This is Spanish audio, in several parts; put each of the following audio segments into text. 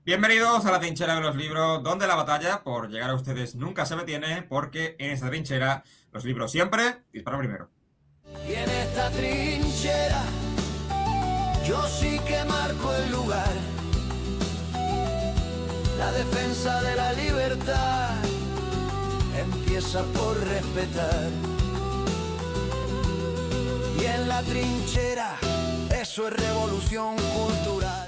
Bienvenidos a la trinchera de los libros, donde la batalla por llegar a ustedes nunca se detiene, porque en esta trinchera los libros siempre disparan primero. Y en esta trinchera yo sí que marco el lugar. La defensa de la libertad empieza por respetar. Y en la trinchera eso es revolución cultural.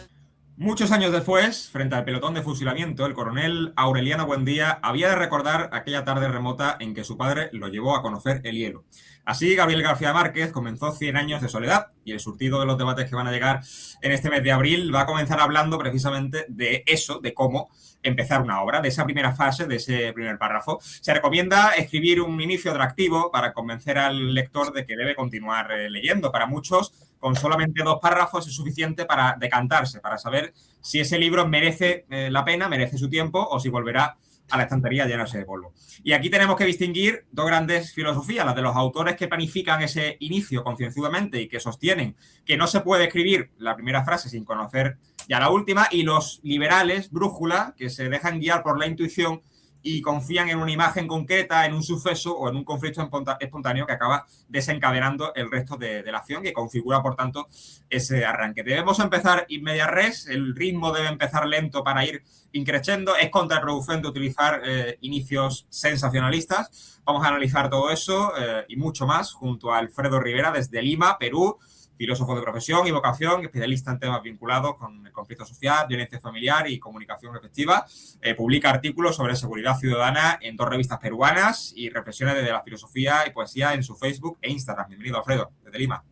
Muchos años después, frente al pelotón de fusilamiento, el coronel Aureliano Buendía había de recordar aquella tarde remota en que su padre lo llevó a conocer el hielo. Así, Gabriel García Márquez comenzó 100 años de soledad, y el surtido de los debates que van a llegar en este mes de abril va a comenzar hablando precisamente de eso, de cómo empezar una obra, de esa primera fase, de ese primer párrafo. Se recomienda escribir un inicio atractivo para convencer al lector de que debe continuar leyendo. Para muchos, con solamente 2 párrafos es suficiente para decantarse, para saber si ese libro merece la pena, merece su tiempo, o si volverá a la estantería llenarse de polvo. Y aquí tenemos que distinguir 2 grandes filosofías, las de los autores que planifican ese inicio concienzudamente y que sostienen que no se puede escribir la primera frase sin conocer ya la última, y los liberales, brújula, que se dejan guiar por la intuición y confían en una imagen concreta, en un suceso o en un conflicto espontáneo que acaba desencadenando el resto de la acción, que configura, por tanto, ese arranque. Debemos empezar in media res, el ritmo debe empezar lento para ir increciendo. Es contraproducente utilizar inicios sensacionalistas. Vamos a analizar todo eso y mucho más junto a Alfredo Rivera desde Lima, Perú, filósofo de profesión y vocación, especialista en temas vinculados con el conflicto social, violencia familiar y comunicación efectiva. Publica artículos sobre seguridad ciudadana en 2 revistas peruanas y reflexiones desde la filosofía y poesía en su Facebook e Instagram. Bienvenido, Alfredo, desde Lima.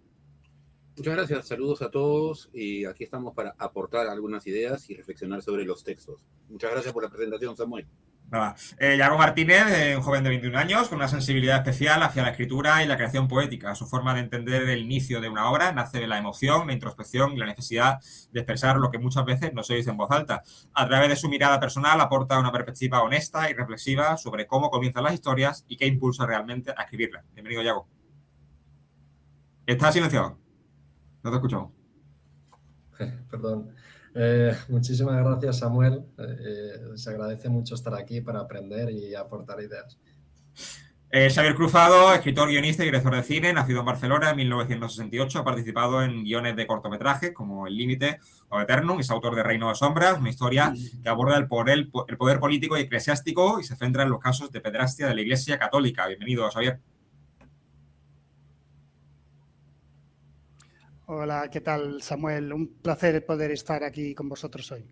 Muchas gracias, saludos a todos y aquí estamos para aportar algunas ideas y reflexionar sobre los textos. Muchas gracias por la presentación, Samuel. Nada. Yago Martínez, un joven de 21 años con una sensibilidad especial hacia la escritura y la creación poética. Su forma de entender el inicio de una obra nace de la emoción, la introspección y la necesidad de expresar lo que muchas veces no se dice en voz alta. A través de su mirada personal aporta una perspectiva honesta y reflexiva sobre cómo comienzan las historias y qué impulsa realmente a escribirlas. Bienvenido, Yago. Está silenciado. No te escuchamos. Perdón. Muchísimas gracias, Samuel. Se agradece mucho estar aquí para aprender y aportar ideas. Xavier Cruzado, escritor, guionista y director de cine, nacido en Barcelona en 1968, ha participado en guiones de cortometrajes como El Límite o Eternum, es autor de Reino de Sombras, una historia que aborda el poder político y eclesiástico y se centra en los casos de pederastia de la Iglesia Católica. Bienvenido, Xavier. Hola, ¿qué tal, Samuel? Un placer poder estar aquí con vosotros hoy.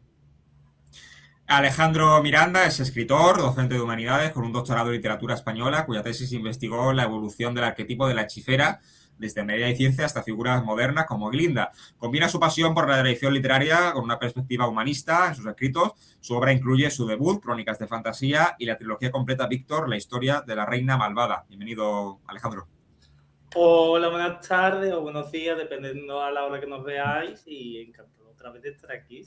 Alejandro Miranda es escritor, docente de humanidades con un doctorado en literatura española, cuya tesis investigó la evolución del arquetipo de la hechicera desde media y ciencia hasta figuras modernas como Glinda. Combina su pasión por la tradición literaria con una perspectiva humanista en sus escritos. Su obra incluye su debut, Crónicas de Fantasía, y la trilogía completa Víctor, la historia de la reina malvada. Bienvenido, Alejandro. Hola, buenas tardes o buenos días, dependiendo a la hora que nos veáis, y encantado otra vez de estar aquí.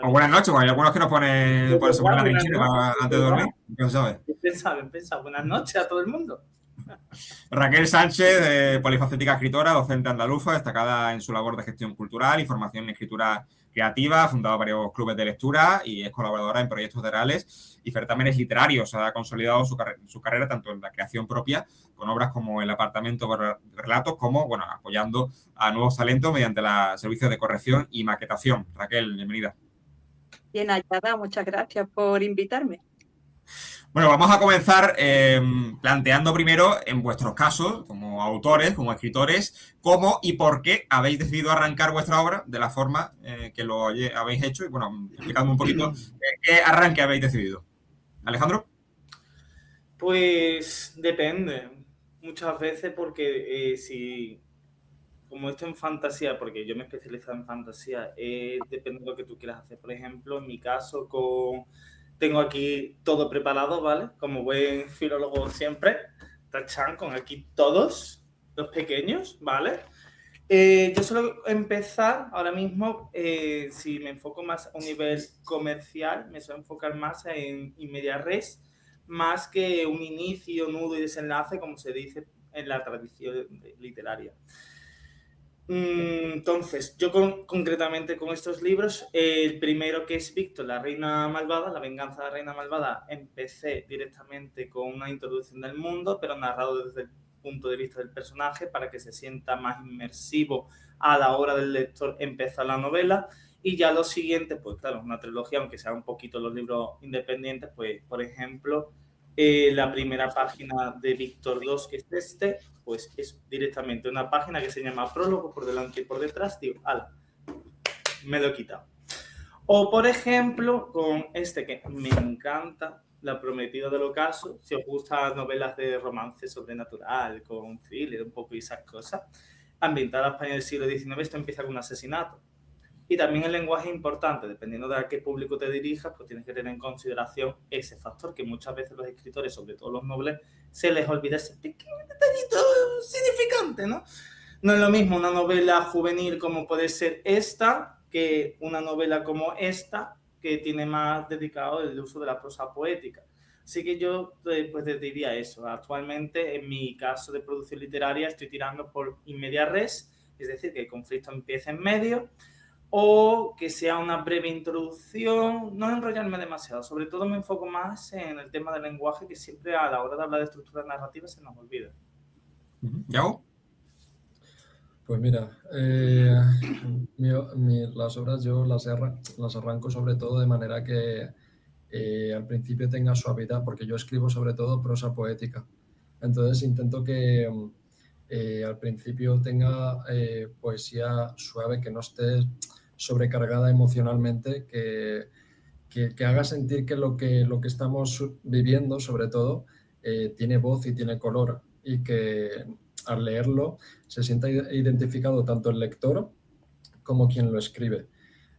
O buenas noches, porque hay algunos que nos ponen por la trinchera antes de dormir. ¿Qué sabes? Bien pensado. Buenas noches a todo el mundo. Raquel Sánchez, polifacética escritora, docente andaluza, destacada en su labor de gestión cultural y formación en escritura creativa, ha fundado varios clubes de lectura y es colaboradora en proyectos teatrales y certámenes literarios. Ha consolidado su carrera tanto en la creación propia, con obras como El apartamento de relatos, como apoyando a nuevos talentos mediante los servicios de corrección y maquetación. Raquel, bienvenida. Bien hallada, muchas gracias por invitarme. Bueno, vamos a comenzar planteando primero, en vuestros casos, como autores, como escritores, cómo y por qué habéis decidido arrancar vuestra obra de la forma que lo habéis hecho. Y bueno, explicadme un poquito qué arranque habéis decidido. Alejandro. Pues depende. Muchas veces porque si, como esto en fantasía, porque yo me he especializado en fantasía, depende de lo que tú quieras hacer. Por ejemplo, en mi caso, tengo aquí todo preparado, ¿vale? Como buen filólogo siempre. Tachan, con aquí todos los pequeños, ¿vale? Yo suelo empezar ahora mismo, si me enfoco más a un nivel comercial, me suelo enfocar más en media res, más que un inicio, nudo y desenlace, como se dice en la tradición literaria. Entonces, yo concretamente con estos libros, el primero que es Víctor, la reina malvada, la venganza de la reina malvada, empecé directamente con una introducción del mundo, pero narrado desde el punto de vista del personaje para que se sienta más inmersivo a la hora del lector empezar la novela. Y ya los siguientes, pues claro, una trilogía, aunque sean un poquito los libros independientes, pues por ejemplo, la primera página de Víctor 2, que es este, pues es directamente una página que se llama prólogo por delante y por detrás. Digo, ala, me lo he quitado. O, por ejemplo, con este que me encanta, La prometida del ocaso. Si os gustan novelas de romance sobrenatural, con thriller, un poco y esas cosas, ambientada en España del siglo XIX, esto empieza con un asesinato. Y también el lenguaje es importante, dependiendo de a qué público te dirijas, pues tienes que tener en consideración ese factor que muchas veces los escritores, sobre todo los nobles, se les olvida ese pequeño detallito significante, ¿no? No es lo mismo una novela juvenil como puede ser esta, que una novela como esta, que tiene más dedicado el uso de la prosa poética. Así que yo pues te diría eso. Actualmente, en mi caso de producción literaria, estoy tirando por in media res, es decir, que el conflicto empiece en medio, o que sea una breve introducción, no enrollarme demasiado. Sobre todo me enfoco más en el tema del lenguaje, que siempre a la hora de hablar de estructuras narrativas se nos olvida. ¿Yago? Pues mira, las obras yo las arranco sobre todo de manera que al principio tenga suavidad, porque yo escribo sobre todo prosa poética. Entonces intento que al principio tenga poesía suave, que no esté sobrecargada emocionalmente, que haga sentir que lo que estamos viviendo, sobre todo, tiene voz y tiene color, y que al leerlo se sienta identificado tanto el lector como quien lo escribe.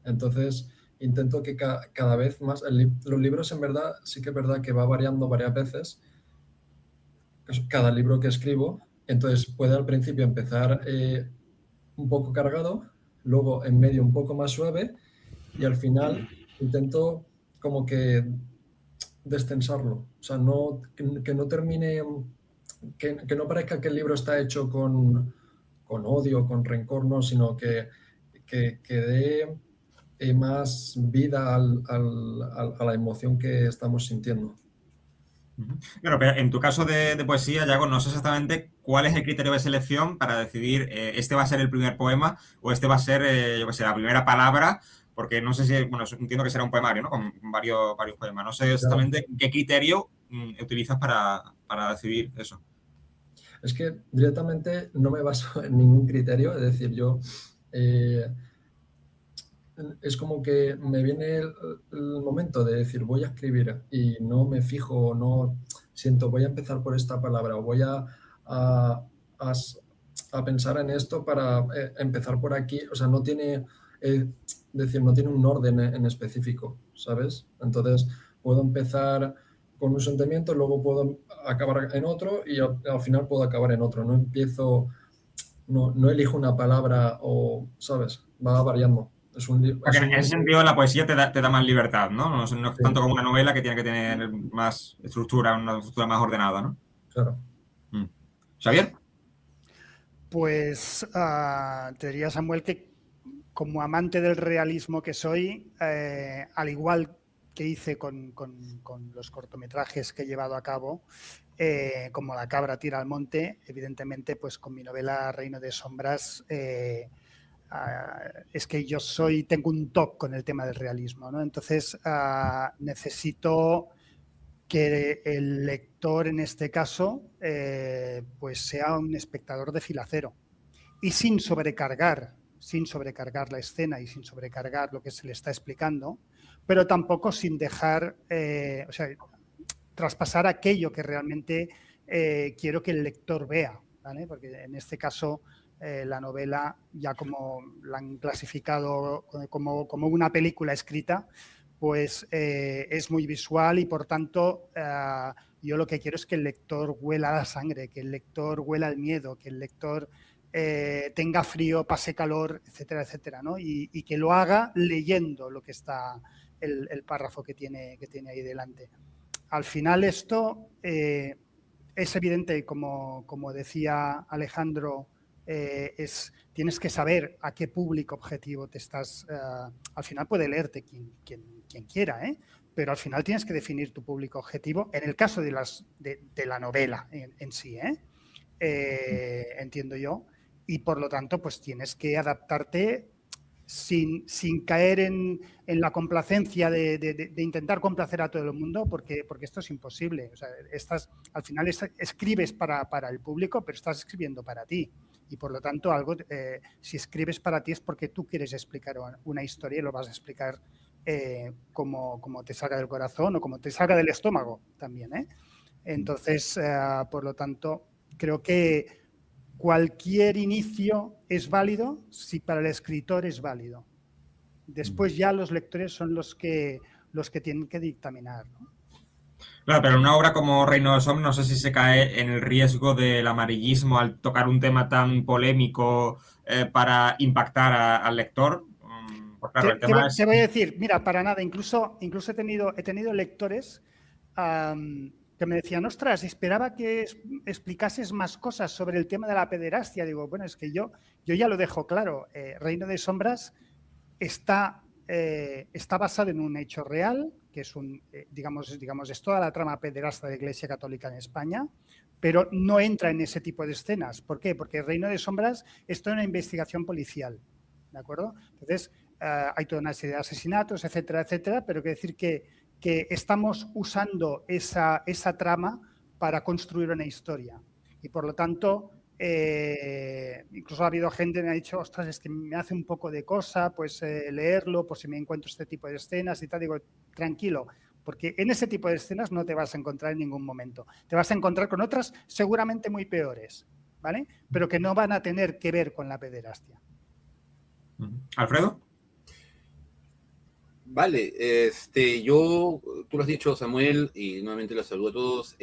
Entonces, intento que cada vez más... los libros, en verdad, sí que es verdad que va variando varias veces cada libro que escribo. Entonces, puede al principio empezar un poco cargado, luego en medio un poco más suave, y al final intento como que destensarlo. O sea, que no termine... Que no parezca que el libro está hecho con odio, con rencor, no, sino que dé más vida a la emoción que estamos sintiendo. Claro, pero en tu caso de poesía, Yago, no sé exactamente cuál es el criterio de selección para decidir este va a ser el primer poema o este va a ser, yo qué sé, la primera palabra, porque no sé si, bueno, entiendo que será un poemario, ¿no? Con varios poemas. No sé exactamente qué criterio utilizas para decidir eso. Es que directamente no me baso en ningún criterio, es decir, yo... es como que me viene el momento de decir voy a escribir y no me fijo, no siento voy a empezar por esta palabra o voy a pensar en esto para empezar por aquí. O sea, no tiene, no tiene un orden en específico, ¿sabes? Entonces puedo empezar con un sentimiento, luego puedo acabar en otro y al final puedo acabar en otro. No empiezo, no elijo una palabra o, ¿sabes? Va variando. Porque en ese sentido la poesía te da más libertad, ¿no? No es tanto como una novela que tiene que tener más estructura, una estructura más ordenada, ¿no? Claro. ¿Xavier? Pues te diría, Samuel, que como amante del realismo que soy, al igual que hice con los cortometrajes que he llevado a cabo, como La cabra tira al monte, evidentemente, pues con mi novela Reino de sombras... es que yo tengo un toque con el tema del realismo, ¿no? Entonces necesito que el lector, en este caso, pues sea un espectador de fila cero y sin sobrecargar la escena y sin sobrecargar lo que se le está explicando, pero tampoco sin dejar, o sea, traspasar aquello que realmente quiero que el lector vea, ¿vale? Porque en este caso la novela, ya como la han clasificado como una película escrita, pues es muy visual y por tanto yo lo que quiero es que el lector huela la sangre, que el lector huela el miedo, que el lector tenga frío, pase calor, etcétera, etcétera, ¿no? Y que lo haga leyendo lo que está el párrafo que tiene ahí delante. Al final esto es evidente, como decía Alejandro, tienes que saber a qué público objetivo te estás... al final puede leerte quien quiera, pero al final tienes que definir tu público objetivo en el caso de la novela en sí, entiendo yo, y por lo tanto pues tienes que adaptarte sin caer en la complacencia de intentar complacer a todo el mundo, porque esto es imposible. O sea, al final escribes para el público, pero estás escribiendo para ti. Y por lo tanto, si escribes para ti es porque tú quieres explicar una historia y lo vas a explicar como te salga del corazón o como te salga del estómago también. Entonces, por lo tanto, creo que cualquier inicio es válido si para el escritor es válido. Después ya los lectores son los que tienen que dictaminar, ¿no? Claro, pero en una obra como Reino de Sombras no sé si se cae en el riesgo del amarillismo al tocar un tema tan polémico para impactar al lector. Pues claro, el tema te voy a decir, mira, para nada, incluso he tenido lectores que me decían, ostras, esperaba que explicases más cosas sobre el tema de la pederastia. Digo, bueno, es que yo ya lo dejo claro. Reino de Sombras está basado en un hecho real, que es es toda la trama pederasta de la Iglesia Católica en España, pero no entra en ese tipo de escenas. ¿Por qué? Porque Reino de Sombras es toda una investigación policial, ¿de acuerdo? Entonces, hay toda una serie de asesinatos, etcétera, etcétera, pero quiere decir que estamos usando esa trama para construir una historia. Y por lo tanto, incluso ha habido gente que me ha dicho, ostras, es que me hace un poco de cosa pues leerlo, por si me encuentro este tipo de escenas y tal. Digo, tranquilo, porque en ese tipo de escenas no te vas a encontrar en ningún momento. Te vas a encontrar con otras seguramente muy peores, ¿vale? Pero que no van a tener que ver con la pederastia. ¿Alfredo? Vale, tú lo has dicho, Samuel, y nuevamente los saludo a todos.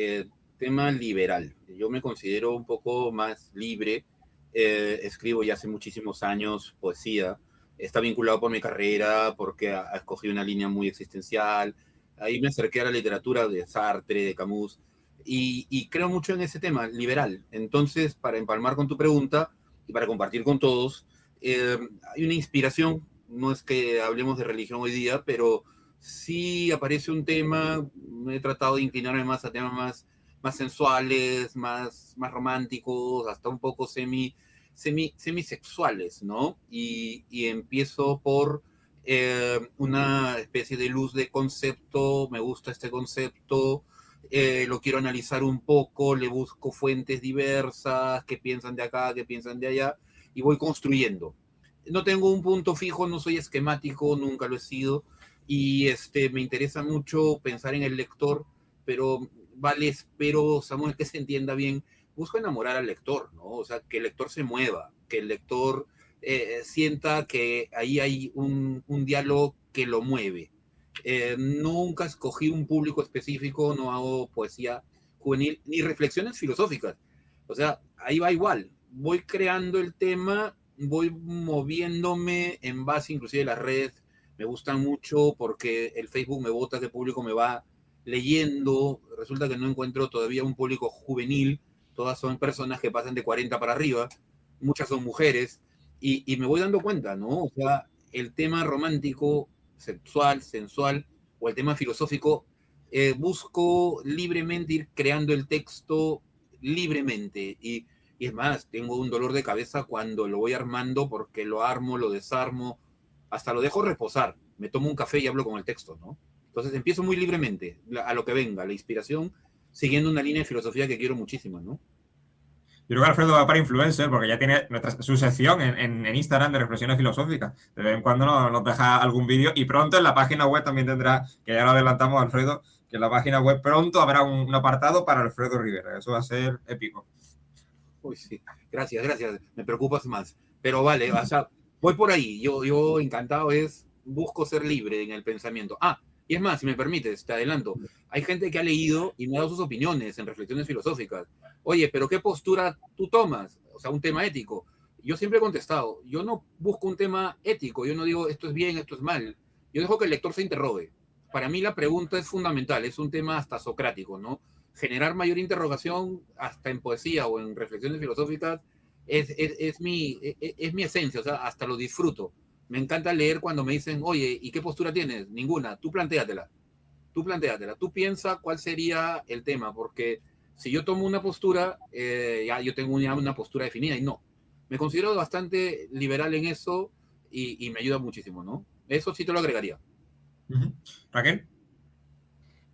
Tema liberal. Yo me considero un poco más libre. Escribo ya hace muchísimos años poesía. Está vinculado por mi carrera, porque ha escogido una línea muy existencial. Ahí me acerqué a la literatura de Sartre, de Camus, y creo mucho en ese tema, liberal. Entonces, para empalmar con tu pregunta y para compartir con todos, hay una inspiración. No es que hablemos de religión hoy día, pero sí aparece un tema. He tratado de inclinarme más a temas más sensuales, más románticos, hasta un poco semisexuales, ¿no? Y empiezo por una especie de luz de concepto. Me gusta este concepto, lo quiero analizar un poco, le busco fuentes diversas, que piensan de acá, que piensan de allá, y voy construyendo. No tengo un punto fijo, no soy esquemático, nunca lo he sido, y me interesa mucho pensar en el lector, pero vale, espero, Samuel, que se entienda bien, busco enamorar al lector, ¿no? O sea, que el lector se mueva, que el lector sienta que ahí hay un diálogo que lo mueve. Nunca escogí un público específico, no hago poesía juvenil, ni reflexiones filosóficas. O sea, ahí va igual, voy creando el tema, voy moviéndome en base inclusive a las redes. Me gustan mucho porque el Facebook me bota qué público me va leyendo. Resulta que no encuentro todavía un público juvenil, todas son personas que pasan de 40 para arriba, muchas son mujeres, y me voy dando cuenta, ¿no? O sea, el tema romántico, sexual, sensual, o el tema filosófico, busco libremente ir creando el texto libremente, y es más, tengo un dolor de cabeza cuando lo voy armando, porque lo armo, lo desarmo, hasta lo dejo reposar, me tomo un café y hablo con el texto, ¿no? Entonces empiezo muy libremente, a lo que venga, la inspiración, siguiendo una línea de filosofía que quiero muchísimo, ¿no? Yo creo que Alfredo va para influencer, porque ya tiene su sección en Instagram de reflexiones filosóficas. De vez en cuando nos deja algún vídeo, y pronto en la página web también tendrá, que ya lo adelantamos, Alfredo, que en la página web pronto habrá un apartado para Alfredo Rivera. Eso va a ser épico. Uy, sí. Gracias. Me preocupas más. Pero vale, o sea, voy por ahí. Yo encantado, busco ser libre en el pensamiento. Y es más, si me permites, te adelanto. Hay gente que ha leído y me ha dado sus opiniones en reflexiones filosóficas. Oye, pero ¿qué postura tú tomas? O sea, un tema ético. Yo siempre he contestado, yo no busco un tema ético. Yo no digo esto es bien, esto es mal. Yo dejo que el lector se interrogue. Para mí la pregunta es fundamental. Es un tema hasta socrático, ¿no? Generar mayor interrogación hasta en poesía o en reflexiones filosóficas es mi esencia, o sea, hasta lo disfruto. Me encanta leer cuando me dicen, oye, ¿y qué postura tienes? Ninguna, tú plantéatela. Tú piensa cuál sería el tema, porque si yo tomo una postura, ya yo tengo una postura definida y no. Me considero bastante liberal en eso y me ayuda muchísimo, ¿no? Eso sí te lo agregaría. Raquel.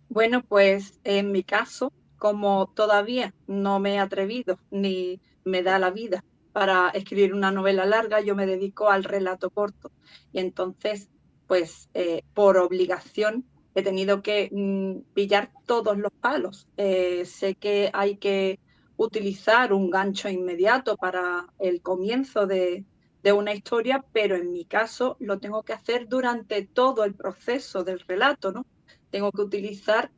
Bueno, pues en mi caso, como todavía no me he atrevido ni me da la vida para escribir una novela larga, yo me dedico al relato corto. Y entonces, pues por obligación he tenido que pillar todos los palos. Sé que hay que utilizar un gancho inmediato para el comienzo de una historia, pero en mi caso lo tengo que hacer durante todo el proceso del relato, ¿no? Tengo que utilizar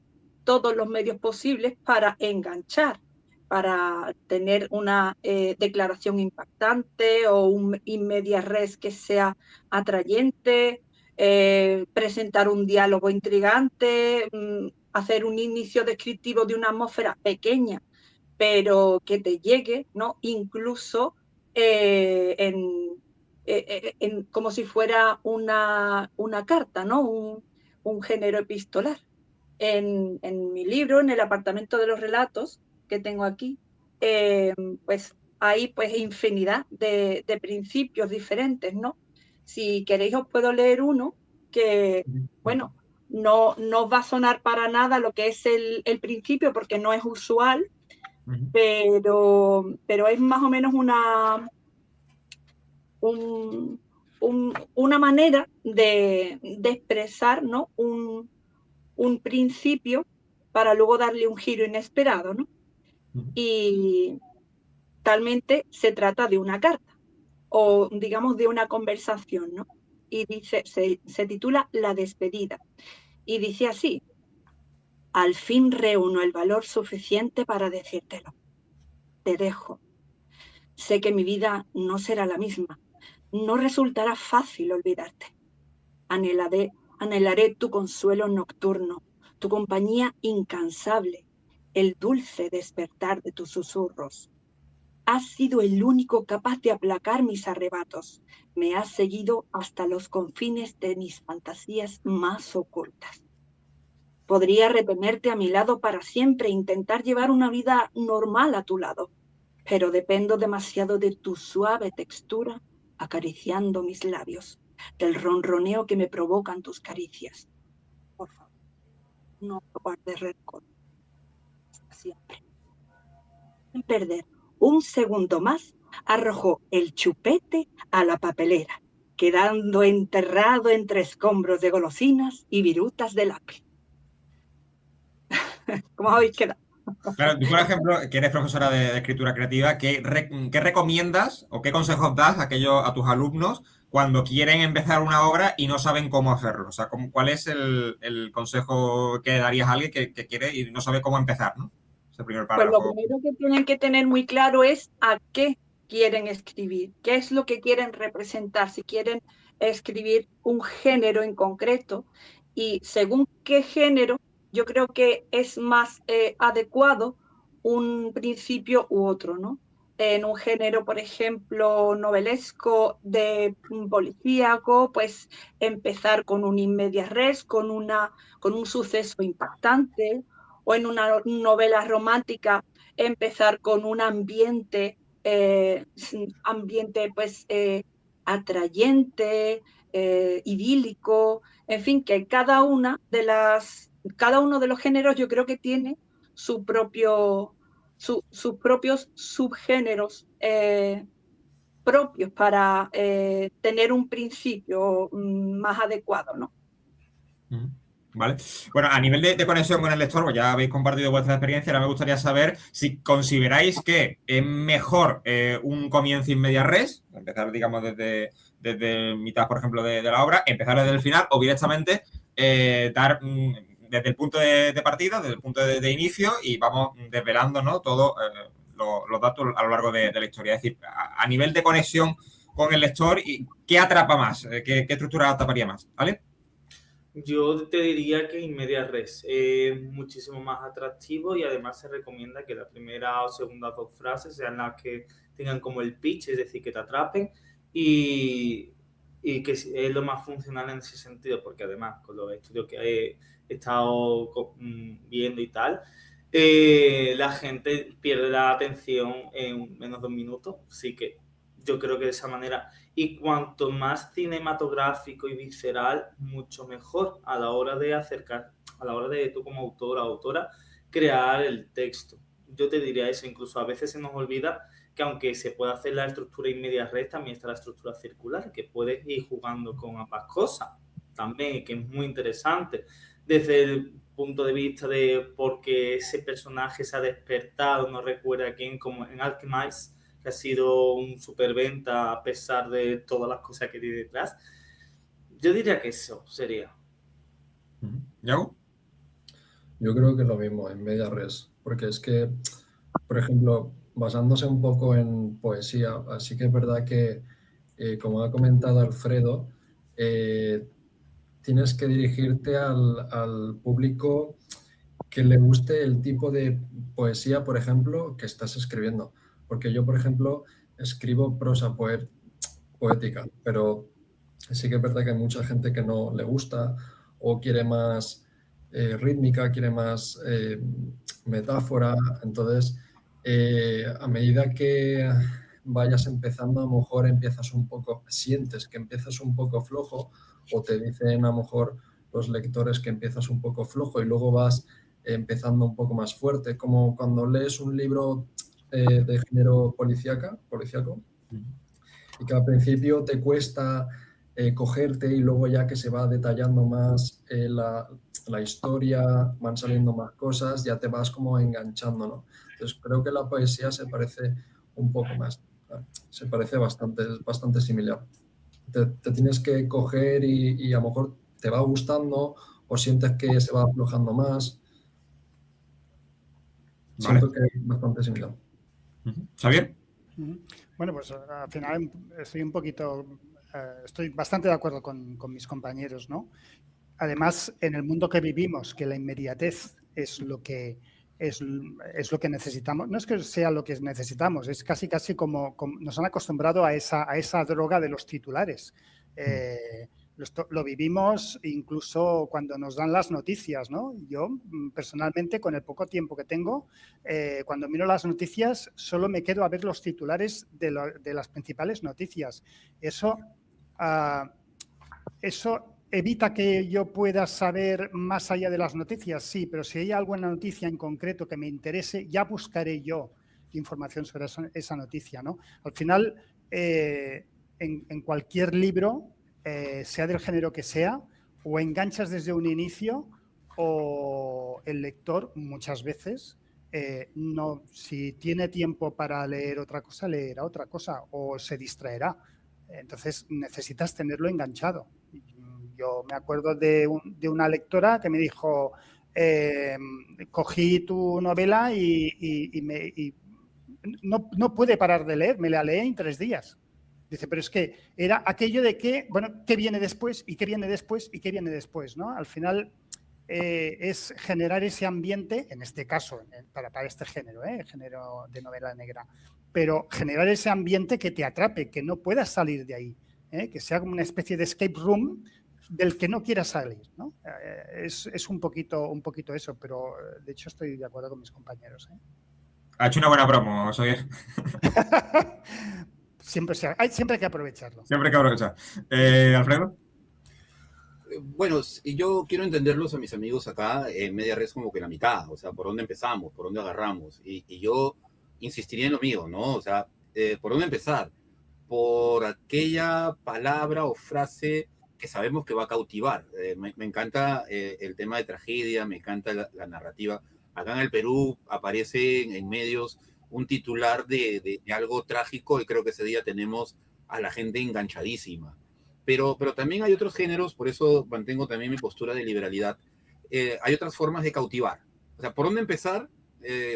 todos los medios posibles para enganchar, para tener una declaración impactante o un in media res que sea atrayente, presentar un diálogo intrigante, hacer un inicio descriptivo de una atmósfera pequeña, pero que te llegue, ¿no? Incluso como si fuera una carta, ¿no? Un género epistolar. En mi libro, en el apartamento de los relatos que tengo aquí, pues hay pues infinidad de principios diferentes, ¿no? Si queréis os puedo leer uno que, bueno, no va a sonar para nada lo que es el principio porque no es usual, pero es más o menos una manera de expresar, ¿no? un principio para luego darle un giro inesperado, ¿no? Y talmente se trata de una carta o digamos de una conversación, ¿no? Y dice, se titula La despedida y dice así: al fin reúno el valor suficiente para decírtelo. Te dejo. Sé que mi vida no será la misma. No resultará fácil olvidarte. Anhelaré tu consuelo nocturno, tu compañía incansable, el dulce despertar de tus susurros. Has sido el único capaz de aplacar mis arrebatos. Me has seguido hasta los confines de mis fantasías más ocultas. Podría retenerte a mi lado para siempre e intentar llevar una vida normal a tu lado, pero dependo demasiado de tu suave textura acariciando mis labios, del ronroneo que me provocan tus caricias. Por favor, no guardes rencor. Hasta siempre. Sin perder un segundo más, arrojó el chupete a la papelera, quedando enterrado entre escombros de golosinas y virutas de lápiz. ¿Cómo habéis quedado? Claro, tú, por ejemplo, que eres profesora de escritura creativa, ¿qué recomiendas o qué consejos das a tus alumnos cuando quieren empezar una obra y no saben cómo hacerlo? O sea, ¿cuál es el consejo que darías a alguien que quiere y no sabe cómo empezar, ¿no? Ese primer Pues lo párrafo. primero que tienen que tener muy claro es a qué quieren escribir, qué es lo que quieren representar, si quieren escribir un género en concreto y según qué género, yo creo que es más adecuado un principio u otro, ¿no? En un género, por ejemplo, novelesco de policíaco, pues empezar con un in media res, con un suceso impactante, o en una novela romántica empezar con un ambiente pues atrayente, idílico, en fin, que cada uno de los géneros yo creo que tiene sus propios subgéneros propios para tener un principio más adecuado, ¿no? Vale. Bueno, a nivel de conexión con el lector, pues ya habéis compartido vuestra experiencia. Ahora me gustaría saber si consideráis que es mejor un comienzo in media res, empezar, digamos, desde mitad, por ejemplo, de la obra, empezar desde el final o directamente dar desde el punto de partida, desde el punto de inicio y vamos desvelando, ¿no? Todos los datos a lo largo de la historia. Es decir, a nivel de conexión con el lector, ¿qué atrapa más? ¿Qué estructura atraparía más? ¿Vale? Yo te diría que in media res es muchísimo más atractivo y además se recomienda que la primera o segunda dos frases sean las que tengan como el pitch, es decir, que te atrapen y que es lo más funcional en ese sentido, porque además con los estudios que he estado viendo y tal, la gente pierde la atención en menos de un minuto, así que yo creo que de esa manera, y cuanto más cinematográfico y visceral, mucho mejor a la hora de acercar, a la hora de tú como autora o autora, crear el texto. Yo te diría eso, incluso a veces se nos olvida que aunque se pueda hacer la estructura in media res, también está la estructura circular, que puedes ir jugando con ambas cosas también, que es muy interesante. Desde el punto de vista de por qué ese personaje se ha despertado, no recuerda a quién, como en Alchemize, que ha sido un superventa a pesar de todas las cosas que tiene detrás. Yo diría que eso sería. ¿Yago? Yo creo que lo mismo, en media res, porque es que, por ejemplo, basándose un poco en poesía, así que es verdad que, como ha comentado Alfredo, tienes que dirigirte al público que le guste el tipo de poesía, por ejemplo, que estás escribiendo. Porque yo, por ejemplo, escribo prosa poética, pero sí que es verdad que hay mucha gente que no le gusta o quiere más rítmica, quiere más metáfora. Entonces, a medida que vayas empezando, a lo mejor empiezas un poco, sientes que empiezas un poco flojo o te dicen a lo mejor los lectores que empiezas un poco flojo y luego vas empezando un poco más fuerte, como cuando lees un libro de género policíaco, y que al principio te cuesta cogerte y luego ya que se va detallando más la historia, van saliendo más cosas, ya te vas como enganchando, ¿no? Entonces creo que la poesía se parece un poco más, se parece bastante, es bastante similar. Te tienes que coger y a lo mejor te va gustando o sientes que se va aflojando más. Vale. Siento que es bastante similar. ¿Xavier? Bueno, pues al final estoy bastante de acuerdo con mis compañeros, ¿no? Además, en el mundo que vivimos, que la inmediatez es lo que necesitamos. No es que sea lo que necesitamos, es casi como nos han acostumbrado a esa droga de los titulares. Lo vivimos incluso cuando nos dan las noticias, ¿no? Yo, personalmente, con el poco tiempo que tengo, cuando miro las noticias, solo me quedo a ver los titulares de las principales noticias. Eso evita que yo pueda saber más allá de las noticias, sí, pero si hay alguna noticia en concreto que me interese, ya buscaré yo información sobre esa noticia, ¿no? Al final, en cualquier libro, sea del género que sea, o enganchas desde un inicio o el lector muchas veces, si tiene tiempo para leer otra cosa, leerá otra cosa o se distraerá. Entonces necesitas tenerlo enganchado. Yo me acuerdo de una lectora que me dijo, cogí tu novela y no pude parar de leer, me la leí en 3 días. Dice, pero es que era aquello de que, bueno, ¿qué viene después? ¿Y qué viene después? ¿Y qué viene después? ¿No? Al final es generar ese ambiente, en este caso, para este género, género de novela negra, pero generar ese ambiente que te atrape, que no puedas salir de ahí, que sea como una especie de escape room del que no quieras salir, ¿no? Es un poquito eso, pero de hecho estoy de acuerdo con mis compañeros. Ha hecho una buena promo, Xavier. Siempre hay que aprovecharlo. Siempre hay que aprovechar. ¿Alfredo? Bueno, yo quiero entenderlos a mis amigos acá en media res como que la mitad, o sea, por dónde empezamos, por dónde agarramos. Y yo insistiría en lo mío, ¿no? O sea, ¿por dónde empezar? Por aquella palabra o frase que sabemos que va a cautivar. Me encanta el tema de tragedia, me encanta la narrativa. Acá en el Perú aparece en medios un titular de algo trágico y creo que ese día tenemos a la gente enganchadísima. Pero también hay otros géneros, por eso mantengo también mi postura de liberalidad. Hay otras formas de cautivar. O sea, ¿por dónde empezar?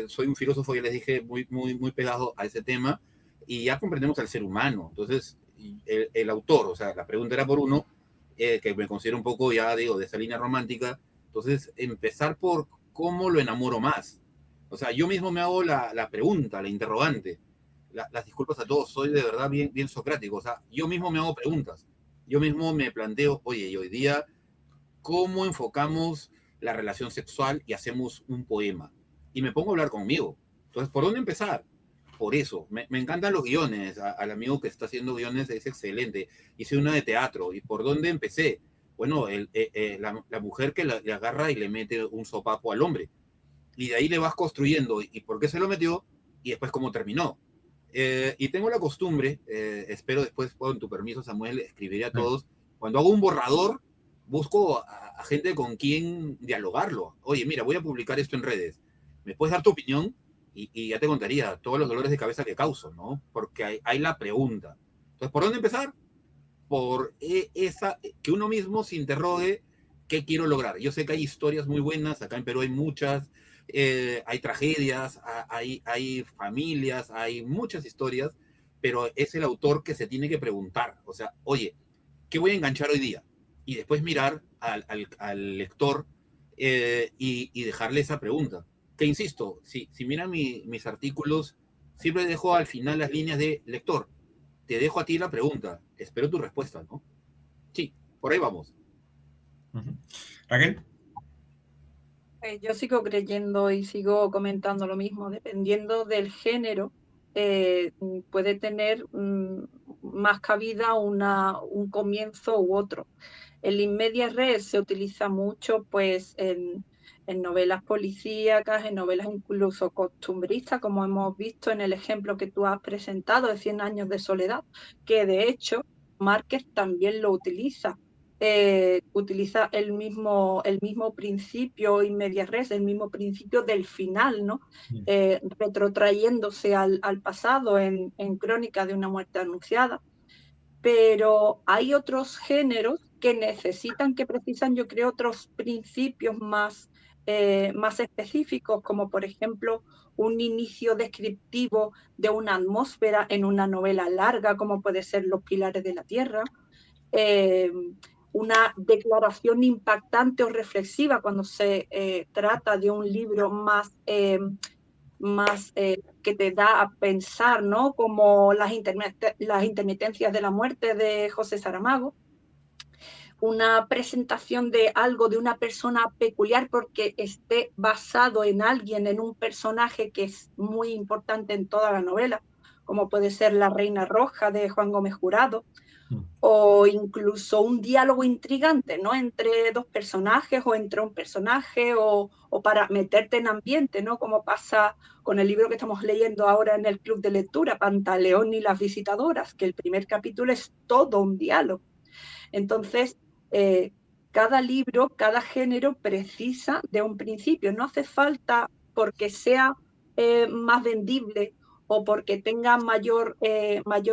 Soy un filósofo, ya les dije, muy pegado a ese tema, y ya comprendemos al ser humano. Entonces, el autor, o sea, la pregunta era por uno, que me considero un poco, ya digo, de esa línea romántica. Entonces, empezar por cómo lo enamoro más. O sea, yo mismo me hago la pregunta, la interrogante. Las disculpas a todos, soy de verdad bien, bien socrático. O sea, yo mismo me hago preguntas. Yo mismo me planteo, oye, y hoy día, ¿cómo enfocamos la relación sexual y hacemos un poema? Y me pongo a hablar conmigo. Entonces, ¿por dónde empezar? Por eso, me encantan los guiones. Al amigo que está haciendo guiones es excelente. Hice una de teatro. ¿Y por dónde empecé? Bueno, la mujer que le agarra y le mete un sopapo al hombre. Y de ahí le vas construyendo. ¿Y por qué se lo metió? Y después cómo terminó. Y tengo la costumbre, espero después, con tu permiso, Samuel, escribiré a todos. Cuando hago un borrador, busco a gente con quien dialogarlo. Oye, mira, voy a publicar esto en redes. ¿Me puedes dar tu opinión? Y ya te contaría todos los dolores de cabeza que causo, ¿no? Porque hay la pregunta. Entonces, ¿por dónde empezar? Por que uno mismo se interrogue qué quiero lograr. Yo sé que hay historias muy buenas, acá en Perú hay muchas, hay tragedias, hay familias, hay muchas historias, pero es el autor que se tiene que preguntar, o sea, oye, ¿qué voy a enganchar hoy día? Y después mirar al lector y dejarle esa pregunta. Que insisto, si miran mis artículos, siempre dejo al final las líneas de lector. Te dejo a ti la pregunta. Espero tu respuesta, ¿no? Sí, por ahí vamos. Raquel. Yo sigo creyendo y sigo comentando lo mismo. Dependiendo del género, puede tener más cabida un comienzo u otro. El in media res se utiliza mucho pues en novelas policíacas, en novelas incluso costumbristas, como hemos visto en el ejemplo que tú has presentado de 100 años de soledad, que de hecho Márquez también lo utiliza. Utiliza el mismo principio in media res, el mismo principio del final, ¿no? Retrotrayéndose al pasado en Crónica de una muerte anunciada. Pero hay otros géneros que necesitan, que precisan, yo creo, otros principios más específicos, como por ejemplo un inicio descriptivo de una atmósfera en una novela larga, como puede ser Los pilares de la tierra, una declaración impactante o reflexiva cuando se trata de un libro más que te da a pensar, ¿no? Como las intermitencias de la muerte de José Saramago. Una presentación de algo, de una persona peculiar, porque esté basado en alguien, en un personaje que es muy importante en toda la novela, como puede ser La Reina Roja de Juan Gómez Jurado, o incluso un diálogo intrigante, ¿no? Entre dos personajes o entre un personaje, o para meterte en ambiente, ¿no? Como pasa con el libro que estamos leyendo ahora en el club de lectura, Pantaleón y las visitadoras, que el primer capítulo es todo un diálogo. Entonces, cada libro, cada género precisa de un principio. No hace falta, porque sea más vendible o porque tenga mayor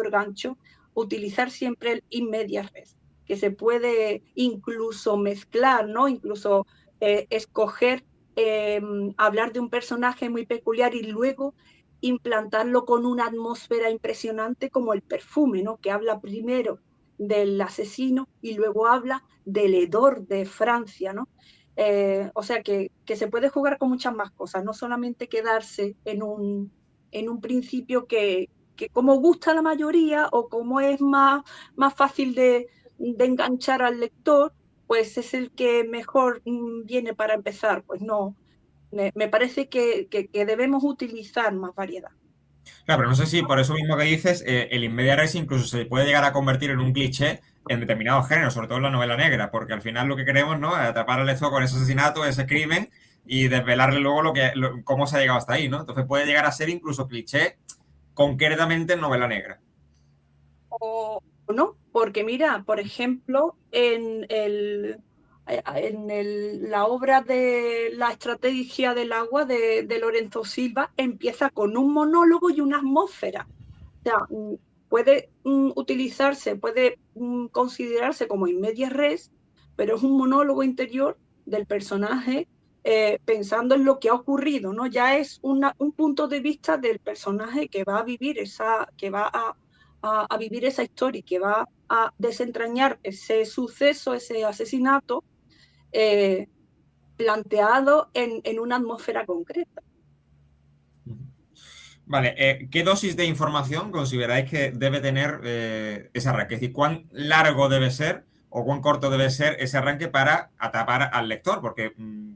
gancho, utilizar siempre el in media res, que se puede incluso mezclar, ¿no? Incluso escoger, hablar de un personaje muy peculiar y luego implantarlo con una atmósfera impresionante como El perfume, ¿no? Que habla primero del asesino y luego habla del hedor de Francia, ¿no? O sea que se puede jugar con muchas más cosas, no solamente quedarse en un principio que como gusta a la mayoría o como es más fácil de enganchar al lector, pues es el que mejor viene para empezar. Pues no, me parece que debemos utilizar más variedad. Claro, pero no sé si por eso mismo que dices, el in media res incluso se puede llegar a convertir en un cliché en determinados géneros, sobre todo en la novela negra, porque al final lo que queremos, ¿no?, es atrapar al lector con ese asesinato, ese crimen, y desvelarle luego cómo se ha llegado hasta ahí, ¿no? Entonces puede llegar a ser incluso cliché concretamente en novela negra. O no, porque mira, por ejemplo, la obra de La estrategia del agua de Lorenzo Silva empieza con un monólogo y una atmósfera. O sea, puede utilizarse, puede considerarse como in media res, pero es un monólogo interior del personaje pensando en lo que ha ocurrido, ¿no? Ya es un punto de vista del personaje que va a vivir esa historia y que va a desentrañar ese suceso, ese asesinato, planteado en una atmósfera concreta. Vale, ¿qué dosis de información consideráis que debe tener ese arranque? Es decir, ¿cuán largo debe ser o cuán corto debe ser ese arranque para atrapar al lector? Porque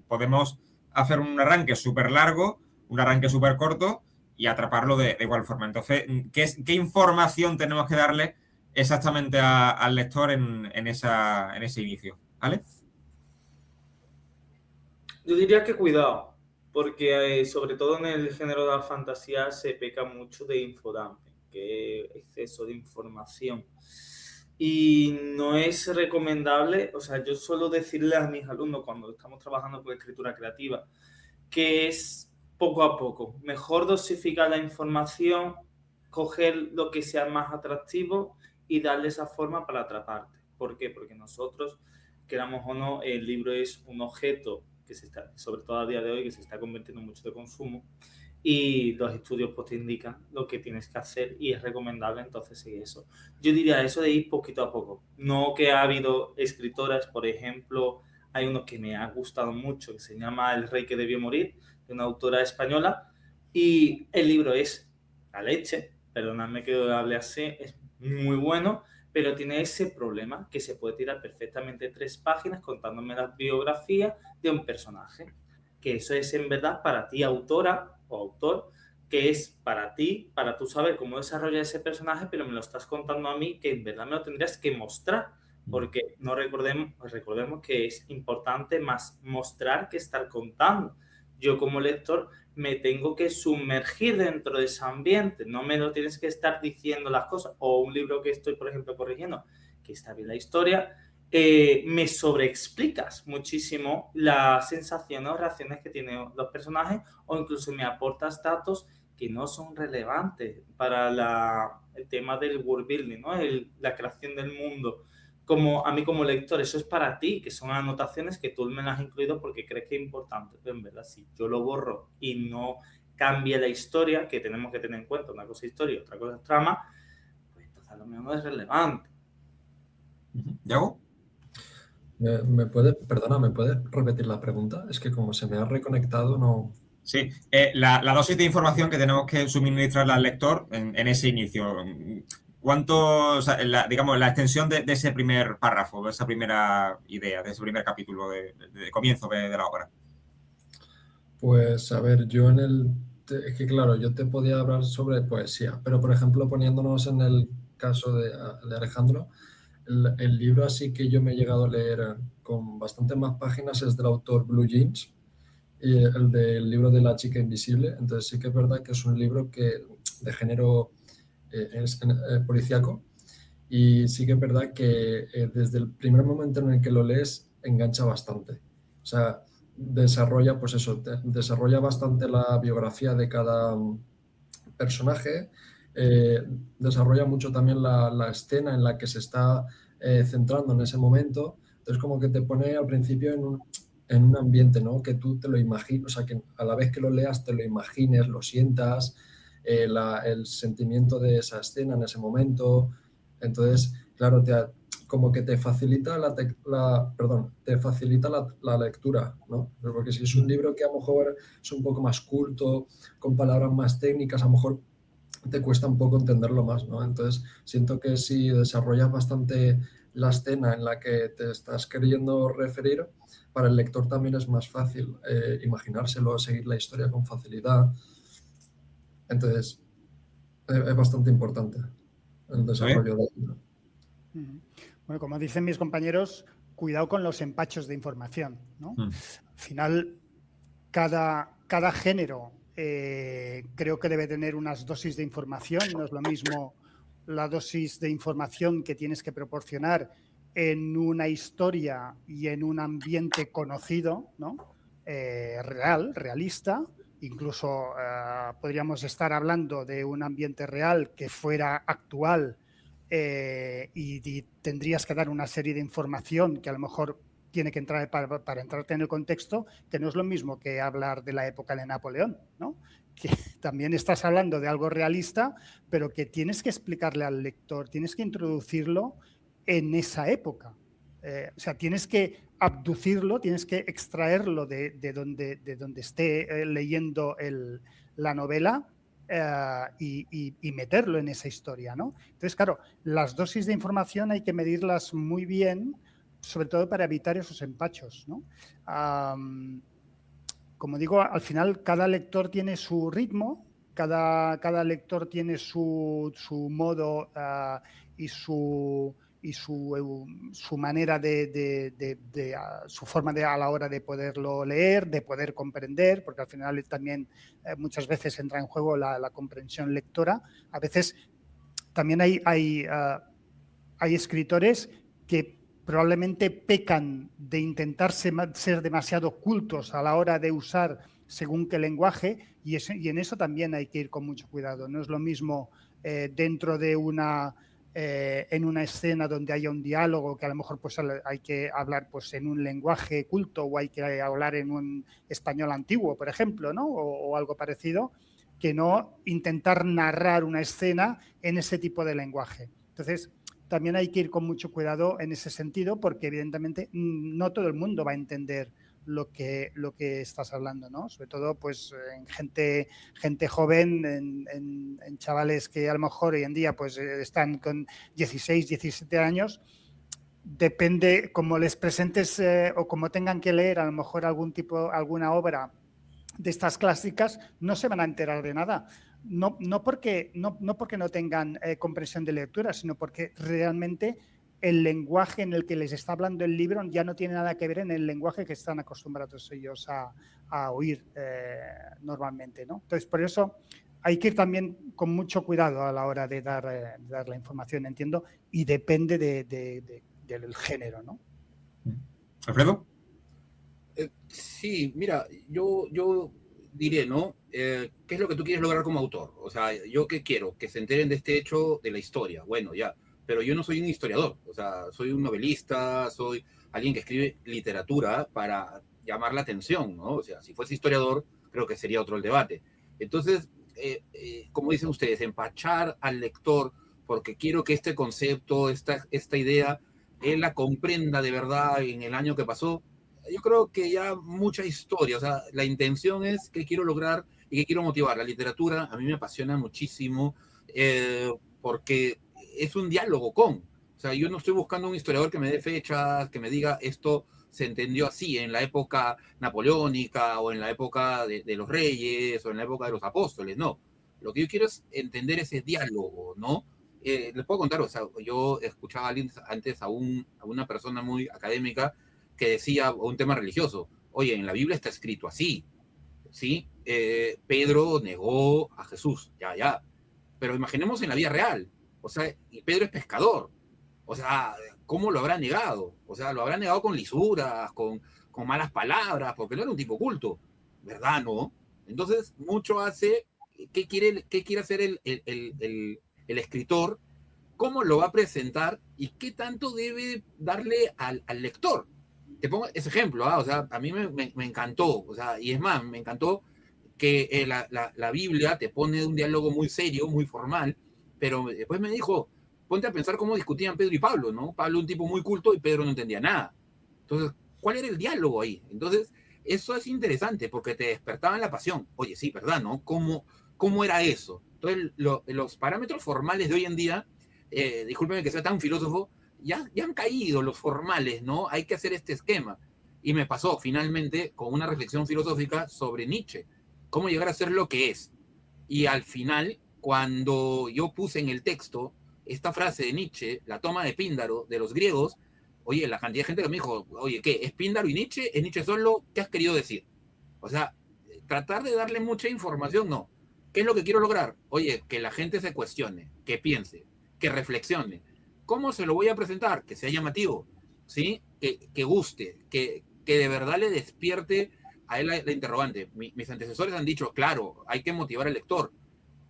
podemos hacer un arranque súper largo, un arranque súper corto y atraparlo de igual forma. Entonces, ¿qué información tenemos que darle exactamente al lector en ese inicio? ¿Vale? Yo diría que cuidado, porque sobre todo en el género de la fantasía se peca mucho de infodumping, que es exceso de información. Y no es recomendable, o sea, yo suelo decirle a mis alumnos cuando estamos trabajando con escritura creativa, que es poco a poco. Mejor dosificar la información, coger lo que sea más atractivo y darle esa forma para atraparte. ¿Por qué? Porque nosotros, queramos o no, el libro es un objeto que se está, sobre todo a día de hoy, que se está convirtiendo mucho de consumo, y los estudios pues te indican lo que tienes que hacer y es recomendable entonces seguir eso. Yo diría eso de ir poquito a poco. No que ha habido escritoras, por ejemplo, hay uno que me ha gustado mucho que se llama El rey que debió morir, de una autora española, y el libro es la leche, perdonadme que hable así, es muy bueno, pero tiene ese problema que se puede tirar perfectamente 3 páginas contándome la biografía de un personaje. Que eso es en verdad para ti, autora o autor, que es para ti, para tú saber cómo desarrollar ese personaje, pero me lo estás contando a mí, que en verdad me lo tendrías que mostrar, porque no recordemos que es importante más mostrar que estar contando. Yo como lector me tengo que sumergir dentro de ese ambiente, no me lo tienes que estar diciendo las cosas. O un libro que estoy, por ejemplo, corrigiendo, que está bien la historia, me sobreexplicas muchísimo las sensaciones o reacciones que tienen los personajes, o incluso me aportas datos que no son relevantes para el tema del world building, ¿no? La creación del mundo. Como a mí como lector, eso es para ti, que son anotaciones que tú me las has incluido porque crees que es importante. Pero en verdad, si yo lo borro y no cambia la historia, que tenemos que tener en cuenta, una cosa es historia, otra cosa es trama, pues entonces a lo mejor no es relevante. ¿Yago? ¿Me puedes repetir la pregunta? Es que como se me ha reconectado, no... Sí, la dosis de información que tenemos que suministrarle al lector en ese inicio. ¿Cuánto, o sea, digamos, la extensión de ese primer párrafo, de esa primera idea, de ese primer capítulo de comienzo de la obra? Pues a ver, yo es que claro, yo te podía hablar sobre poesía, pero por ejemplo, poniéndonos en el caso de Alejandro, el libro así que yo me he llegado a leer con bastante más páginas es del autor Blue Jeans, y el del libro de La chica invisible. Entonces sí que es verdad que es un libro de género policíaco, y sí que es verdad que desde el primer momento en el que lo lees engancha bastante. O sea, desarrolla bastante la biografía de cada personaje, desarrolla mucho también la escena en la que se está centrando en ese momento. Entonces como que te pone al principio en un ambiente, ¿no? Que tú te lo imagines, o sea, que a la vez que lo leas te lo imagines, lo sientas, el sentimiento de esa escena en ese momento. Entonces, claro, como que te facilita te facilita la lectura, ¿no? Porque si es un libro que a lo mejor es un poco más culto, con palabras más técnicas, a lo mejor te cuesta un poco entenderlo más, ¿no? Entonces, siento que si desarrollas bastante la escena en la que te estás queriendo referir, para el lector también es más fácil imaginárselo, seguir la historia con facilidad. Entonces, es bastante importante el desarrollo del libro. Bueno, como dicen mis compañeros, cuidado con los empachos de información, ¿no? Al final, cada género creo que debe tener unas dosis de información. No es lo mismo la dosis de información que tienes que proporcionar en una historia y en un ambiente conocido, ¿no? Realista. Incluso podríamos estar hablando de un ambiente real que fuera actual, y tendrías que dar una serie de información que a lo mejor tiene que entrar para entrarte en el contexto, que no es lo mismo que hablar de la época de Napoleón, ¿no? Que también estás hablando de algo realista, pero que tienes que explicarle al lector, tienes que introducirlo en esa época. O sea, tienes que abducirlo, tienes que extraerlo de donde esté leyendo la novela y meterlo en esa historia, ¿no? Entonces, claro, las dosis de información hay que medirlas muy bien, sobre todo para evitar esos empachos, ¿no? Como digo, al final cada lector tiene su ritmo, cada lector tiene su modo y su manera su forma a la hora de poderlo leer, de poder comprender, porque al final también muchas veces entra en juego la comprensión lectora. A veces también hay escritores que probablemente pecan de intentar ser demasiado cultos a la hora de usar según qué lenguaje, y en eso también hay que ir con mucho cuidado. No es lo mismo dentro de en una escena donde haya un diálogo que a lo mejor pues hay que hablar pues en un lenguaje culto, o hay que hablar en un español antiguo, por ejemplo, ¿no? O algo parecido, que no intentar narrar una escena en ese tipo de lenguaje. Entonces, también hay que ir con mucho cuidado en ese sentido, porque evidentemente no todo el mundo va a entender lo que estás hablando, ¿no? Sobre todo pues en gente joven, en chavales que a lo mejor hoy en día pues están con 16, 17 años. Depende cómo les presentes o cómo tengan que leer a lo mejor alguna obra de estas clásicas, no se van a enterar de nada. No porque no tengan comprensión de lectura, sino porque realmente el lenguaje en el que les está hablando el libro ya no tiene nada que ver en el lenguaje que están acostumbrados ellos a oír normalmente, ¿no? Entonces, por eso hay que ir también con mucho cuidado a la hora de dar la información, entiendo, y depende del género, ¿no? ¿Alfredo? Sí, mira, yo diré, ¿no? ¿Qué es lo que tú quieres lograr como autor? O sea, ¿yo qué quiero? Que se enteren de este hecho de la historia. Bueno, ya, pero yo no soy un historiador, o sea, soy un novelista, soy alguien que escribe literatura para llamar la atención, ¿no? O sea, si fuese historiador, creo que sería otro el debate. Entonces, como dicen ustedes, empachar al lector porque quiero que este concepto, esta idea, él la comprenda de verdad en el año que pasó. Yo creo que ya mucha historia, o sea, la intención es que quiero lograr y que quiero motivar. La literatura a mí me apasiona muchísimo porque es un diálogo o sea, yo no estoy buscando un historiador que me dé fechas, que me diga esto se entendió así en la época napoleónica o en la época de los reyes o en la época de los apóstoles, no. Lo que yo quiero es entender ese diálogo, ¿no? Les puedo contar, o sea, yo escuchaba antes a una persona muy académica que decía un tema religioso. Oye, en la Biblia está escrito así, ¿sí? Pedro negó a Jesús, ya. Pero imaginemos en la vida real. O sea, y Pedro es pescador. O sea, ¿cómo lo habrá negado? O sea, lo habrá negado con lisuras, con malas palabras, porque no era un tipo culto, ¿verdad? ¿No? Entonces, mucho hace, ¿qué quiere hacer el escritor? ¿Cómo lo va a presentar? ¿Y qué tanto debe darle al lector? Te pongo ese ejemplo, o sea, a mí me encantó, o sea, y es más, me encantó que la Biblia te pone un diálogo muy serio, muy formal, pero después me dijo, ponte a pensar cómo discutían Pedro y Pablo, ¿no? Pablo un tipo muy culto y Pedro no entendía nada. Entonces, ¿cuál era el diálogo ahí? Entonces, eso es interesante porque te despertaban la pasión. Oye, sí, ¿verdad, no? ¿Cómo era eso? Entonces, los parámetros formales de hoy en día, discúlpeme que sea tan filósofo, ya han caído los formales, ¿no? Hay que hacer este esquema. Y me pasó finalmente con una reflexión filosófica sobre Nietzsche, cómo llegar a ser lo que es. Y al final, cuando yo puse en el texto esta frase de Nietzsche, la toma de Píndaro de los griegos, oye, la cantidad de gente que me dijo, oye, ¿qué? ¿Es Píndaro y Nietzsche? ¿Es Nietzsche solo? ¿Qué has querido decir? O sea, tratar de darle mucha información, no. ¿Qué es lo que quiero lograr? Oye, que la gente se cuestione, que piense, que reflexione. ¿Cómo se lo voy a presentar? Que sea llamativo, ¿sí? Que guste, que de verdad le despierte a él la interrogante. Mis antecesores han dicho, claro, hay que motivar al lector,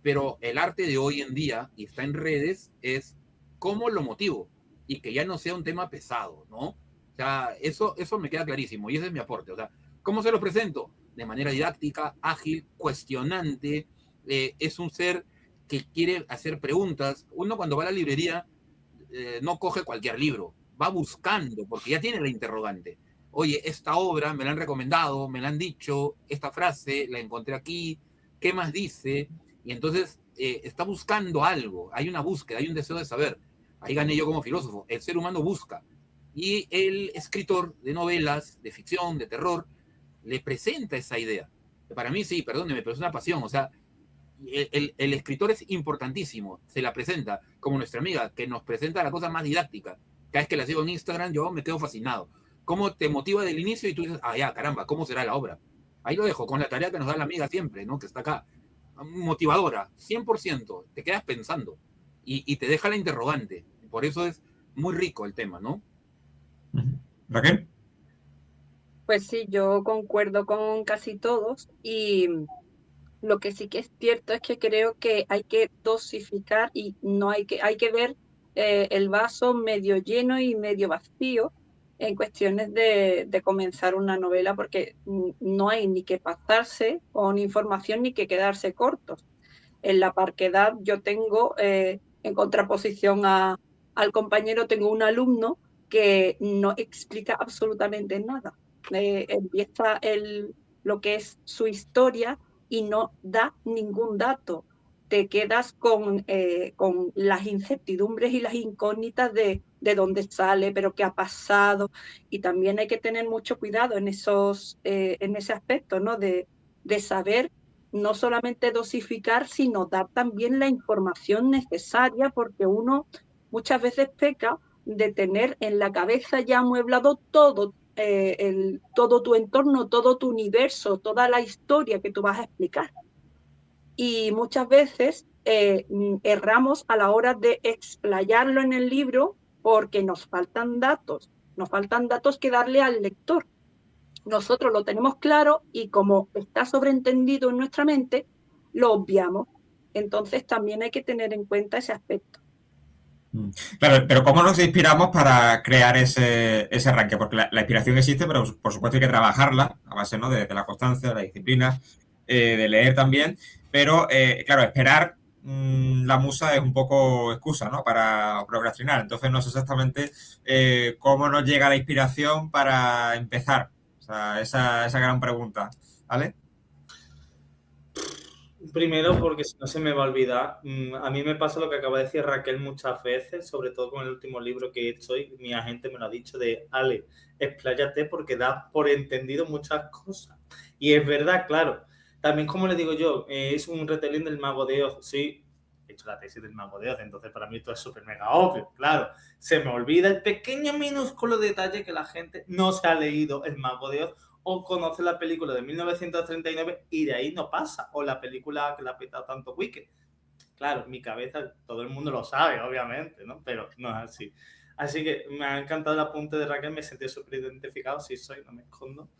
pero el arte de hoy en día, y está en redes, es cómo lo motivo, y que ya no sea un tema pesado, ¿no? O sea, eso me queda clarísimo, y ese es mi aporte. O sea, ¿cómo se lo presento? De manera didáctica, ágil, cuestionante. Es un ser que quiere hacer preguntas. Uno cuando va a la librería, no coge cualquier libro, va buscando, porque ya tiene la interrogante. Oye, esta obra me la han recomendado, me la han dicho, esta frase la encontré aquí, ¿qué más dice? Y entonces está buscando algo, hay una búsqueda, hay un deseo de saber. Ahí gané yo como filósofo, el ser humano busca. Y el escritor de novelas, de ficción, de terror, le presenta esa idea. Para mí sí, perdóneme, pero es una pasión, o sea, el escritor es importantísimo, se la presenta, como nuestra amiga, que nos presenta la cosa más didáctica. Cada vez que la sigo en Instagram, yo me quedo fascinado. Cómo te motiva del inicio y tú dices, ah, ya, caramba, ¿cómo será la obra? Ahí lo dejo, con la tarea que nos da la amiga siempre, ¿no? Que está acá. Motivadora, 100%, te quedas pensando y te deja la interrogante. Por eso es muy rico el tema, ¿no? ¿Raquel? Pues sí, yo concuerdo con casi todos y lo que sí que es cierto es que creo que hay que dosificar y no hay que ver el vaso medio lleno y medio vacío en cuestiones de comenzar una novela, porque no hay ni que pasarse con información ni que quedarse cortos. En la parquedad yo tengo, en contraposición al compañero, tengo un alumno que no explica absolutamente nada. Empieza lo que es su historia y no da ningún dato. Te quedas con las incertidumbres y las incógnitas de dónde sale, pero qué ha pasado. Y también hay que tener mucho cuidado en ese aspecto, ¿no? De saber no solamente dosificar, sino dar también la información necesaria, porque uno muchas veces peca de tener en la cabeza ya amueblado todo, todo tu entorno, todo tu universo, toda la historia que tú vas a explicar. Y muchas veces erramos a la hora de explayarlo en el libro porque nos faltan datos que darle al lector. Nosotros lo tenemos claro y como está sobreentendido en nuestra mente, lo obviamos. Entonces también hay que tener en cuenta ese aspecto. Claro, pero ¿cómo nos inspiramos para crear ese arranque? Porque la inspiración existe, pero por supuesto hay que trabajarla a base, ¿no? de la constancia, de la disciplina, de leer también. Pero, claro, esperar la musa es un poco excusa, ¿no? Para procrastinar. Entonces no sé exactamente cómo nos llega la inspiración para empezar. O sea, esa gran pregunta. ¿Vale? Primero, porque si no se me va a olvidar, a mí me pasa lo que acaba de decir Raquel muchas veces, sobre todo con el último libro que he hecho y mi agente me lo ha dicho de Ale, expláyate porque das por entendido muchas cosas. Y es verdad, claro. También, como le digo yo, es un retelling del Mago de Oz. Sí, he hecho la tesis del Mago de Oz, entonces para mí esto es súper mega obvio, claro. Se me olvida el pequeño minúsculo detalle que la gente no se ha leído el Mago de Oz o conoce la película de 1939 y de ahí no pasa. O la película que la ha petado tanto Wicked. Claro, en mi cabeza todo el mundo lo sabe, obviamente, ¿no? Pero no es así. Así que me ha encantado el apunte de Raquel, me sentí súper identificado, sí soy, no me escondo.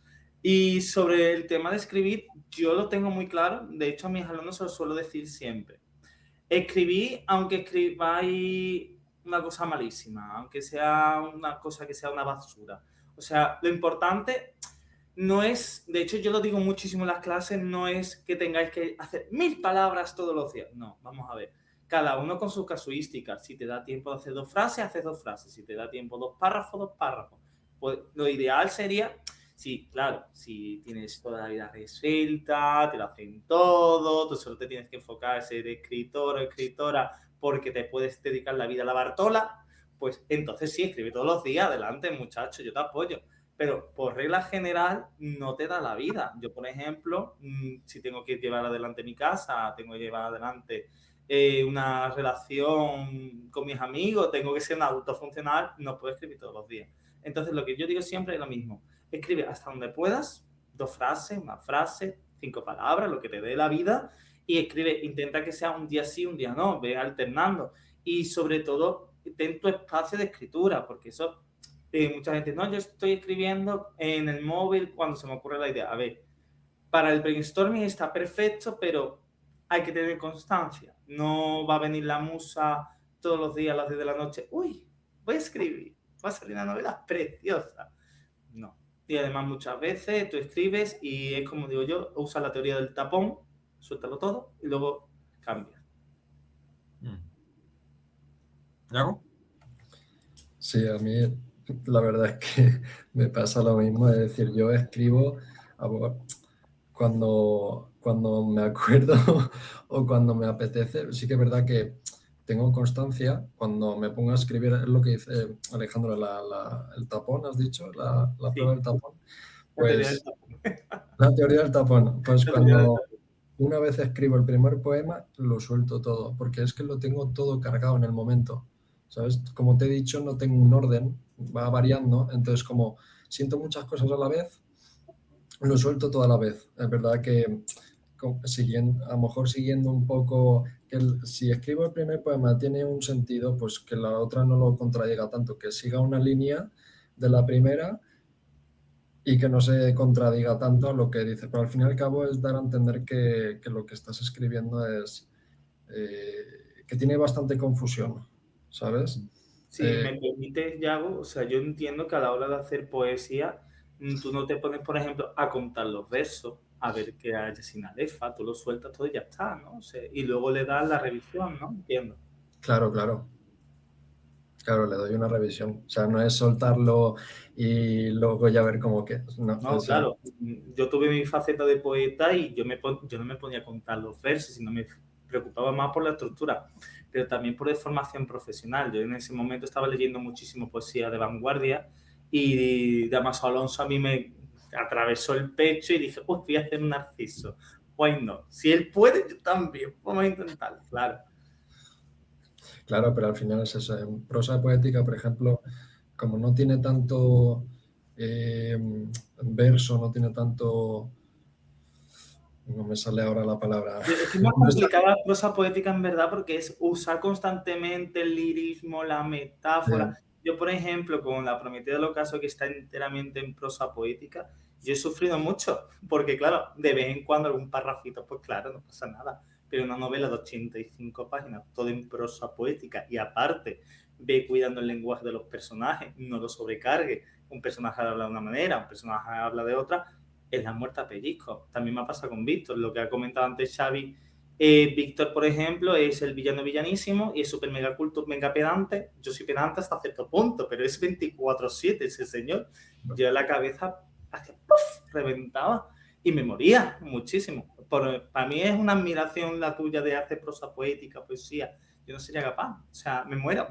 Y sobre el tema de escribir, yo lo tengo muy claro. De hecho, a mis alumnos se lo suelo decir siempre. Escribí, aunque escribáis una cosa malísima, aunque sea una cosa que sea una basura. O sea, lo importante no es, de hecho yo lo digo muchísimo en las clases, no es que tengáis que hacer 1000 palabras todos los días. No, vamos a ver. Cada uno con sus casuísticas. Si te da tiempo de hacer 2 frases, haces 2 frases. Si te da tiempo 2 párrafos, 2 párrafos. Pues lo ideal sería, sí, claro, si tienes toda la vida resuelta, te lo hacen todo, tú solo te tienes que enfocar en ser escritor o escritora porque te puedes dedicar la vida a la Bartola, pues entonces sí, escribe todos los días, adelante muchacho, yo te apoyo. Pero por regla general no te da la vida. Yo, por ejemplo, si tengo que llevar adelante mi casa, tengo que llevar adelante una relación con mis amigos, tengo que ser un adulto funcional, no puedo escribir todos los días. Entonces, lo que yo digo siempre es lo mismo. Escribe hasta donde puedas, 2 frases, una frase, 5 palabras, lo que te dé la vida, y escribe, intenta que sea un día sí, un día no, ve alternando. Y sobre todo, ten tu espacio de escritura, porque eso... mucha gente, no, yo estoy escribiendo en el móvil cuando se me ocurre la idea. A ver, para el brainstorming está perfecto, pero hay que tener constancia. No va a venir la musa todos los días a las 10 de la noche. Uy, voy a escribir, va a salir una novela preciosa. No. Y además muchas veces tú escribes y es como digo yo, usa la teoría del tapón, suéltalo todo y luego cambias. ¿Yago? Sí, a mí la verdad es que me pasa lo mismo, es decir, yo escribo cuando me acuerdo o cuando me apetece. Sí que es verdad que tengo constancia cuando me pongo a escribir, es lo que dice Alejandro, el tapón, has dicho, la prueba Sí, del tapón. la teoría del Pues tapón. la teoría del tapón, pues La teoría del cuando tapón. una vez escribo el primer poema, lo suelto todo, porque es que lo tengo todo cargado en el momento, ¿sabes? Como te he dicho, no tengo un orden, va variando, entonces como siento muchas cosas a la vez, lo suelto toda la vez. Es verdad que siguiendo, a lo mejor siguiendo un poco, si escribo el primer poema tiene un sentido, pues que la otra no lo contradiga tanto, que siga una línea de la primera y que no se contradiga tanto a lo que dice. Pero al fin y al cabo es dar a entender que lo que estás escribiendo es que tiene bastante confusión, ¿sabes? Si Eh, me permites, Yago, o sea, yo entiendo que a la hora de hacer poesía, tú no te pones, por ejemplo, a contar los versos, a ver qué hay sin alefa, tú lo sueltas todo y ya está, ¿no? O sea, y luego le das la revisión, ¿no? Entiendo. claro, claro. Claro, le doy una revisión. O sea, no es soltarlo y luego ya ver cómo que. No, o No, sea, claro, yo tuve mi faceta de poeta y yo no me ponía a contar los versos, sino me preocupaba más por la estructura, pero también por la formación profesional. Yo en ese momento estaba leyendo muchísimo poesía de vanguardia y Damaso Alonso a mí me atravesó el pecho y dije, pues voy a hacer un Narciso. Why no? Si él puede, yo también. Vamos a intentarlo, claro. claro, pero al final es eso. En prosa poética, por ejemplo, como no tiene tanto eh, verso, no tiene tanto. No me sale ahora la palabra. Es que es más No está- complicada la prosa poética en verdad porque es usar constantemente el lirismo, la metáfora. Yo, por ejemplo, con La Prometida del Ocaso, que está enteramente en prosa poética, yo he sufrido mucho, porque claro, de vez en cuando algún parrafito, pues claro, no pasa nada. Pero una novela de 85 páginas, todo en prosa poética, y aparte, ve cuidando el lenguaje de los personajes, no lo sobrecargue. Un personaje habla de una manera, un personaje habla de otra, es la muerte a pellizco. También me ha pasado con Víctor, lo que ha comentado antes Xavi. Víctor, por ejemplo, es el villano villanísimo y es súper mega culto, mega pedante. Yo soy pedante hasta cierto punto, pero es 24/7 ese señor. Yo la cabeza hacía ¡puff! Reventaba y me moría muchísimo. Para mí es una admiración la tuya de hacer prosa poética, poesía. Yo no sería capaz, o sea, me muero.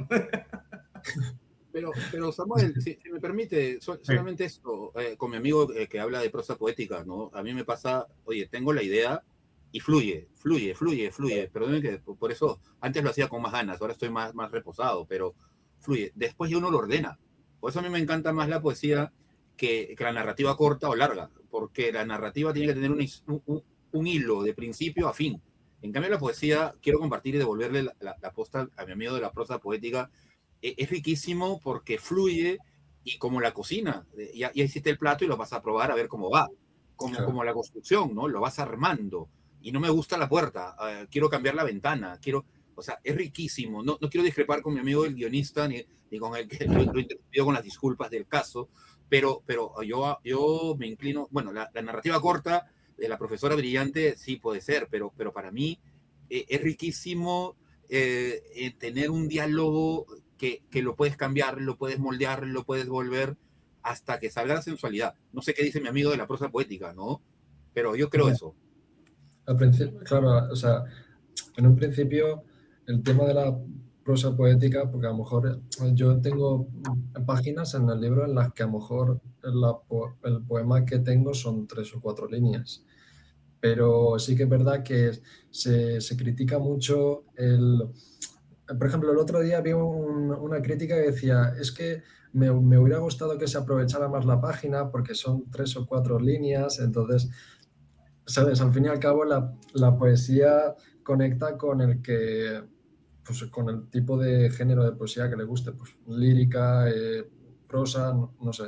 Pero Samuel, si me permite, solamente esto, con mi amigo que habla de prosa poética, ¿no? A mí me pasa, oye, tengo la idea y fluye, fluye, fluye, fluye. Perdón que por eso antes lo hacía con más ganas, ahora estoy más reposado, pero fluye. Después ya uno lo ordena. Por eso a mí me encanta más la poesía que la narrativa corta o larga, porque la narrativa tiene que tener un hilo de principio a fin. En cambio, la poesía, quiero compartir y devolverle la posta a mi amigo de la prosa poética, es riquísimo porque fluye y como la cocina, ya hiciste el plato y lo vas a probar a ver cómo va, como la construcción, ¿no? Lo vas armando y no me gusta la puerta, quiero cambiar la ventana, o sea, es riquísimo, no quiero discrepar con mi amigo el guionista ni con el que lo interrumpido con las disculpas del caso, pero yo me inclino, bueno, la narrativa corta de la profesora brillante sí puede ser, pero para mí es riquísimo tener un diálogo que lo puedes cambiar, lo puedes moldear, lo puedes volver hasta que salga la sensualidad. No sé qué dice mi amigo de la prosa poética, ¿no? Pero yo creo eso. Al principio, claro, o sea, en un principio el tema de la prosa poética, porque a lo mejor yo tengo páginas en el libro en las que a lo mejor el poema que tengo son 3 o 4 líneas. Pero sí que es verdad que se critica mucho Por ejemplo, el otro día vi una crítica que decía, es que me hubiera gustado que se aprovechara más la página porque son 3 o 4 líneas, entonces, ¿sabes? Al fin y al cabo la poesía conecta pues, con el tipo de género de poesía que le guste, pues lírica, prosa, no sé.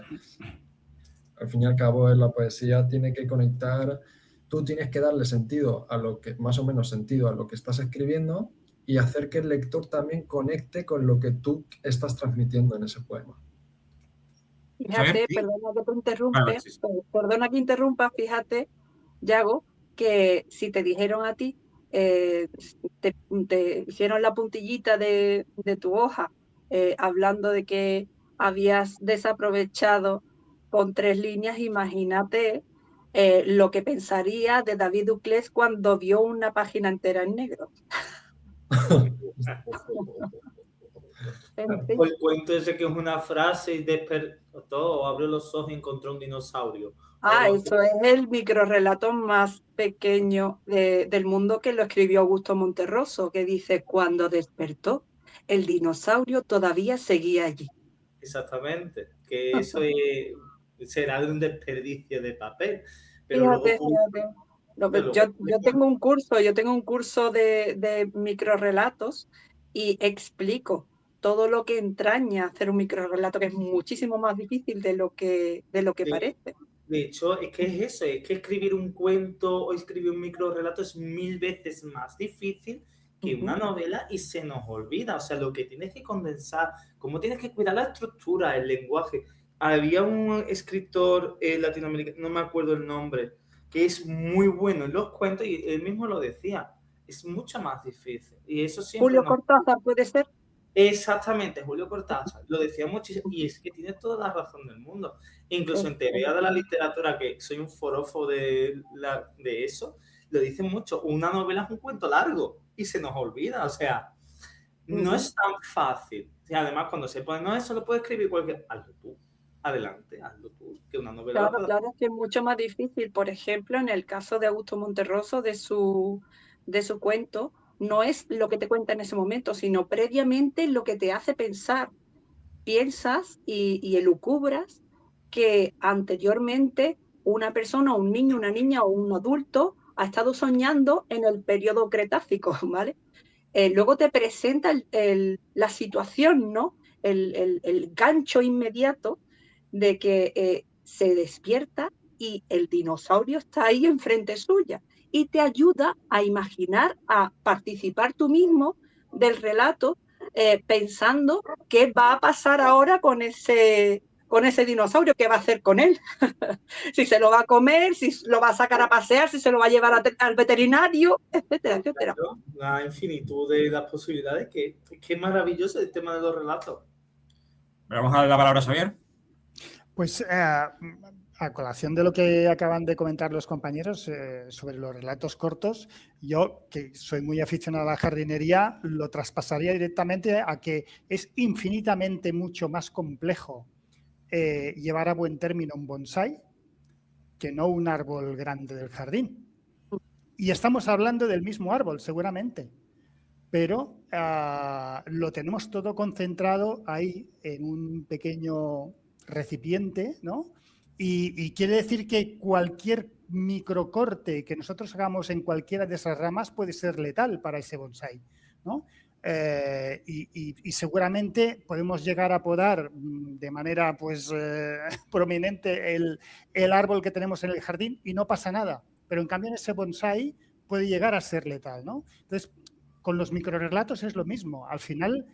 Al fin y al cabo, la poesía tiene que conectar, tú tienes que darle sentido a lo que, más o menos sentido a lo que estás escribiendo y hacer que el lector también conecte con lo que tú estás transmitiendo en ese poema. Fíjate, Sí. Claro, sí, sí. perdona que interrumpa, fíjate, Yago, que si te dijeron a ti, te hicieron la puntillita de tu hoja hablando de que habías desaprovechado con 3 líneas, imagínate lo que pensaría de David Duclés cuando vio una página entera en negro. En fin. O el cuento ese que es una frase y despertó, o abrió los ojos y encontró un dinosaurio. Eso es el microrrelato más pequeño del mundo, que lo escribió Augusto Monterroso, que dice: cuando despertó, el dinosaurio todavía seguía allí. Exactamente, que eso será de un desperdicio de papel. Pero Fíjate, luego, fíjate. Yo tengo un curso de microrrelatos y explico todo lo que entraña hacer un microrrelato, que es muchísimo más difícil de lo que parece. De hecho, es que es eso, es que escribir un cuento o escribir un microrrelato es 1000 veces más difícil que una novela, y se nos olvida. O sea, lo que tienes que condensar, cómo tienes que cuidar la estructura, el lenguaje. Había un escritor latinoamericano, no me acuerdo el nombre, que es muy bueno en los cuentos, y él mismo lo decía, es mucho más difícil. Y eso siempre Julio Cortázar, ¿puede ser? Exactamente, Julio Cortázar, lo decía muchísimo, y es que tiene toda la razón del mundo. Incluso en teoría de la literatura, que soy un forofo de eso, lo dicen mucho: una novela es un cuento largo y se nos olvida. O sea, no es tan fácil. Y además, cuando se pone, no, eso lo puede escribir cualquier... Hazlo tú, adelante, hazlo tú, que una novela... Claro, es que es mucho más difícil. Por ejemplo, en el caso de Augusto Monterroso, de su cuento, no es lo que te cuenta en ese momento, sino previamente lo que te hace pensar. Piensas y elucubras que anteriormente una persona, un niño, una niña o un adulto ha estado soñando en el periodo Cretácico, ¿vale? Luego te presenta la situación, ¿no? El gancho inmediato de que se despierta y el dinosaurio está ahí enfrente suya, y te ayuda a imaginar, a participar tú mismo del relato, pensando qué va a pasar ahora con ese dinosaurio, qué va a hacer con él. Si se lo va a comer, si lo va a sacar a pasear, si se lo va a llevar al veterinario, etcétera, etcétera. La infinitud de las posibilidades, que maravilloso el tema de los relatos. Vamos a dar la palabra a Xavier. Pues a colación de lo que acaban de comentar los compañeros sobre los relatos cortos, yo, que soy muy aficionado a la jardinería, lo traspasaría directamente a que es infinitamente mucho más complejo llevar a buen término un bonsái que no un árbol grande del jardín. Y estamos hablando del mismo árbol, seguramente, pero lo tenemos todo concentrado ahí en un pequeño recipiente, ¿no? Y quiere decir que cualquier microcorte que nosotros hagamos en cualquiera de esas ramas puede ser letal para ese bonsái, ¿no? Y seguramente podemos llegar a podar de manera pues prominente el árbol que tenemos en el jardín y no pasa nada, pero en cambio en ese bonsái puede llegar a ser letal, ¿no? Entonces, con los microrrelatos es lo mismo. Al final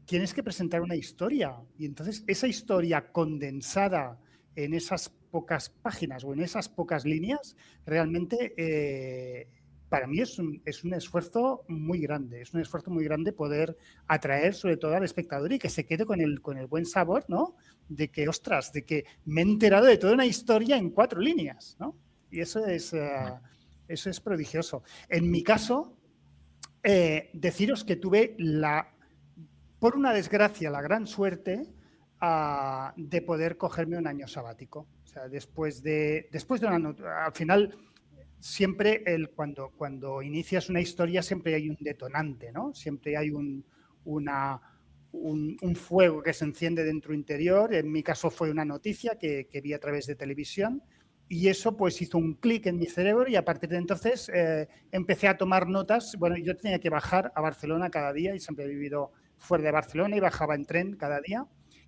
tienes que presentar una historia, y entonces esa historia condensada en esas pocas páginas o en esas pocas líneas, realmente para mí es un esfuerzo muy grande. Es un esfuerzo muy grande poder atraer sobre todo al espectador y que se quede con el buen sabor, ¿no? De que, ostras, de que me he enterado de toda una historia en 4 líneas, ¿no? Y eso es prodigioso. En mi caso, deciros que tuve por una desgracia, la gran suerte de poder cogerme un año sabático. O sea, después de al final, siempre cuando inicias una historia siempre hay un detonante, ¿no? Siempre hay un fuego que se enciende dentro interior. En mi caso fue una noticia que vi a través de televisión, y eso pues hizo un clic en mi cerebro, y a partir de entonces empecé a tomar notas. Bueno, yo tenía que bajar a Barcelona cada día, y siempre he vivido fuera de Barcelona y bajaba en tren cada día,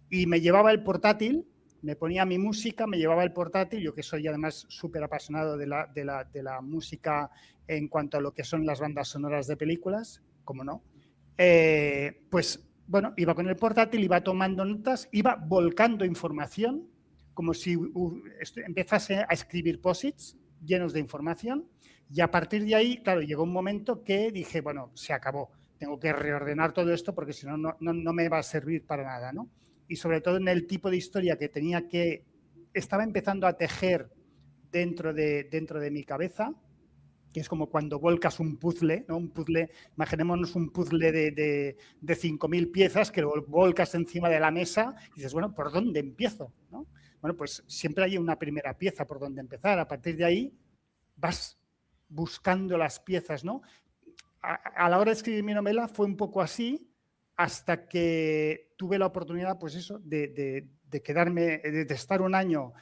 y me llevaba el portátil, me ponía mi música, me llevaba el portátil, yo que soy además súper apasionado de la música en cuanto a lo que son las bandas sonoras de películas, como no, pues bueno, iba con el portátil, iba tomando notas, iba volcando información, como si empezase a escribir posits llenos de información, y a partir de ahí, claro, llegó un momento que dije, bueno, se acabó. tengo que reordenar todo esto porque si no, no me va a servir para nada, ¿no? Y sobre todo en el tipo de historia que estaba empezando a tejer dentro de mi cabeza, que es como cuando volcas un puzzle, ¿no? Un puzzle, imaginémonos un puzzle de 5.000 piezas que lo volcas encima de la mesa y dices, bueno, ¿por dónde empiezo? ¿No? Bueno, pues siempre hay una primera pieza por donde empezar. A partir de ahí vas buscando las piezas, ¿no? A la hora de escribir mi novela fue un poco así hasta que tuve la oportunidad, pues eso, de quedarme, de estar un año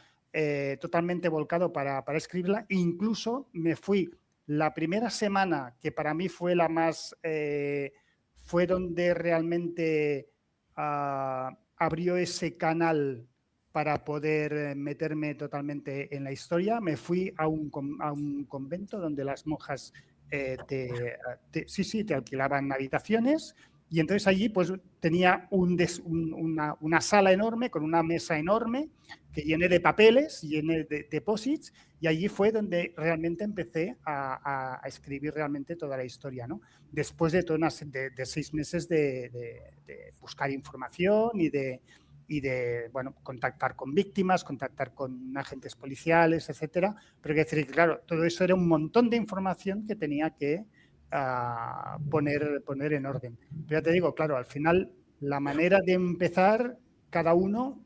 totalmente volcado para escribirla. E incluso me fui la primera semana, que para mí fue la más, fue donde realmente abrió ese canal para poder meterme totalmente en la historia. Me fui a un convento donde las monjas te alquilaban habitaciones y entonces allí pues tenía una sala enorme con una mesa enorme que llené de papeles, llené de deposits y allí fue donde realmente empecé a escribir realmente toda la historia, ¿no? Después de 6 meses de buscar información y de bueno, contactar con víctimas, contactar con agentes policiales, etcétera. Pero hay que decir que, claro, todo eso era un montón de información que tenía que poner en orden. Pero ya te digo, claro, al final la manera de empezar, cada uno,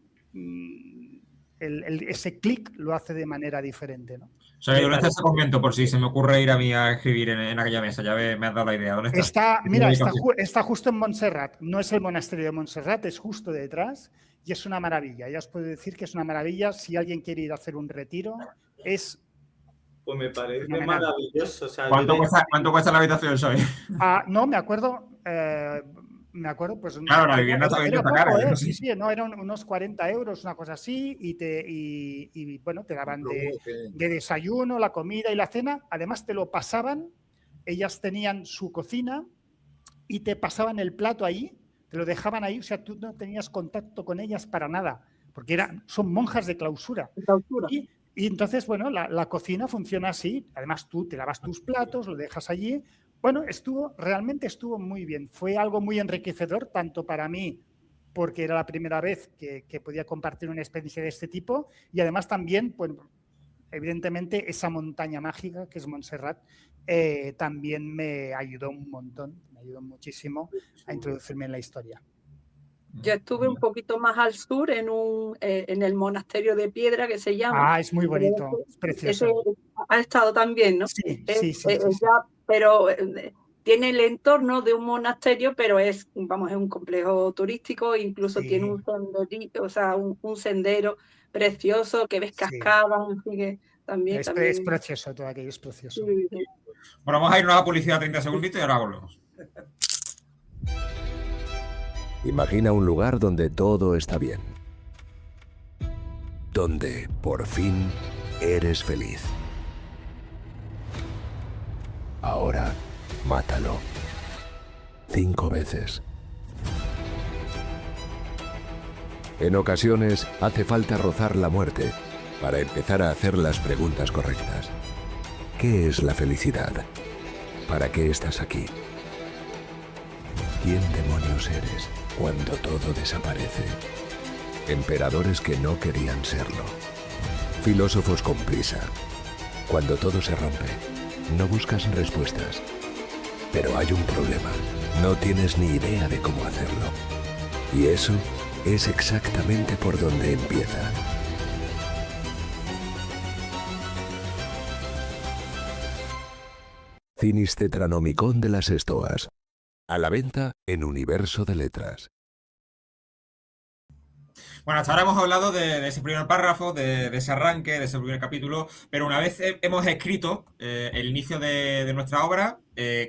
ese clic lo hace de manera diferente, ¿no? O sea, ¿dónde está ese convento? Por si se me ocurre ir a mí a escribir en aquella mesa. Ya me has dado la idea. ¿Dónde está? Mira, está justo en Montserrat. No es el monasterio de Montserrat, es justo detrás y es una maravilla. Ya os puedo decir que es una maravilla. Si alguien quiere ir a hacer un retiro, es... Pues me parece maravilloso. O sea, ¿Cuánto cuesta la habitación, Xavi? No, me acuerdo, pues... Claro, la vivienda está cara. Sí, no, eran unos 40 euros, una cosa así, y bueno, te daban de desayuno, la comida y la cena. Además, te lo pasaban, ellas tenían su cocina y te pasaban el plato ahí, te lo dejaban ahí, o sea, tú no tenías contacto con ellas para nada, porque son monjas de clausura. Y entonces, bueno, la cocina funciona así. Además, tú te lavas tus platos, lo dejas allí. Bueno, realmente estuvo muy bien. Fue algo muy enriquecedor, tanto para mí, porque era la primera vez que podía compartir una experiencia de este tipo, y además también, pues, evidentemente, esa montaña mágica que es Montserrat también me ayudó un montón, me ayudó muchísimo a introducirme en la historia. Yo estuve un poquito más al sur en el monasterio de Piedra que se llama. Es muy bonito, es precioso. Ha estado también, ¿no? Sí. Pero tiene el entorno de un monasterio, pero es un complejo turístico, incluso tiene un senderito, o sea, un sendero precioso que ves cascadas, así que también. Es precioso, todo aquello es precioso. Sí. Bueno, vamos a irnos a publicidad 30 segunditos y ahora volvemos. Imagina un lugar donde todo está bien. Donde, por fin, eres feliz. Ahora, mátalo. 5 veces. En ocasiones, hace falta rozar la muerte para empezar a hacer las preguntas correctas. ¿Qué es la felicidad? ¿Para qué estás aquí? ¿Quién demonios eres cuando todo desaparece? Emperadores que no querían serlo. Filósofos con prisa. Cuando todo se rompe, no buscas respuestas. Pero hay un problema. No tienes ni idea de cómo hacerlo. Y eso es exactamente por donde empieza. Cinistetranomicon de las Estoas. A la venta en Universo de Letras. Bueno, hasta ahora hemos hablado de ese primer párrafo, de ese arranque, de ese primer capítulo, pero una vez hemos escrito el inicio de nuestra obra,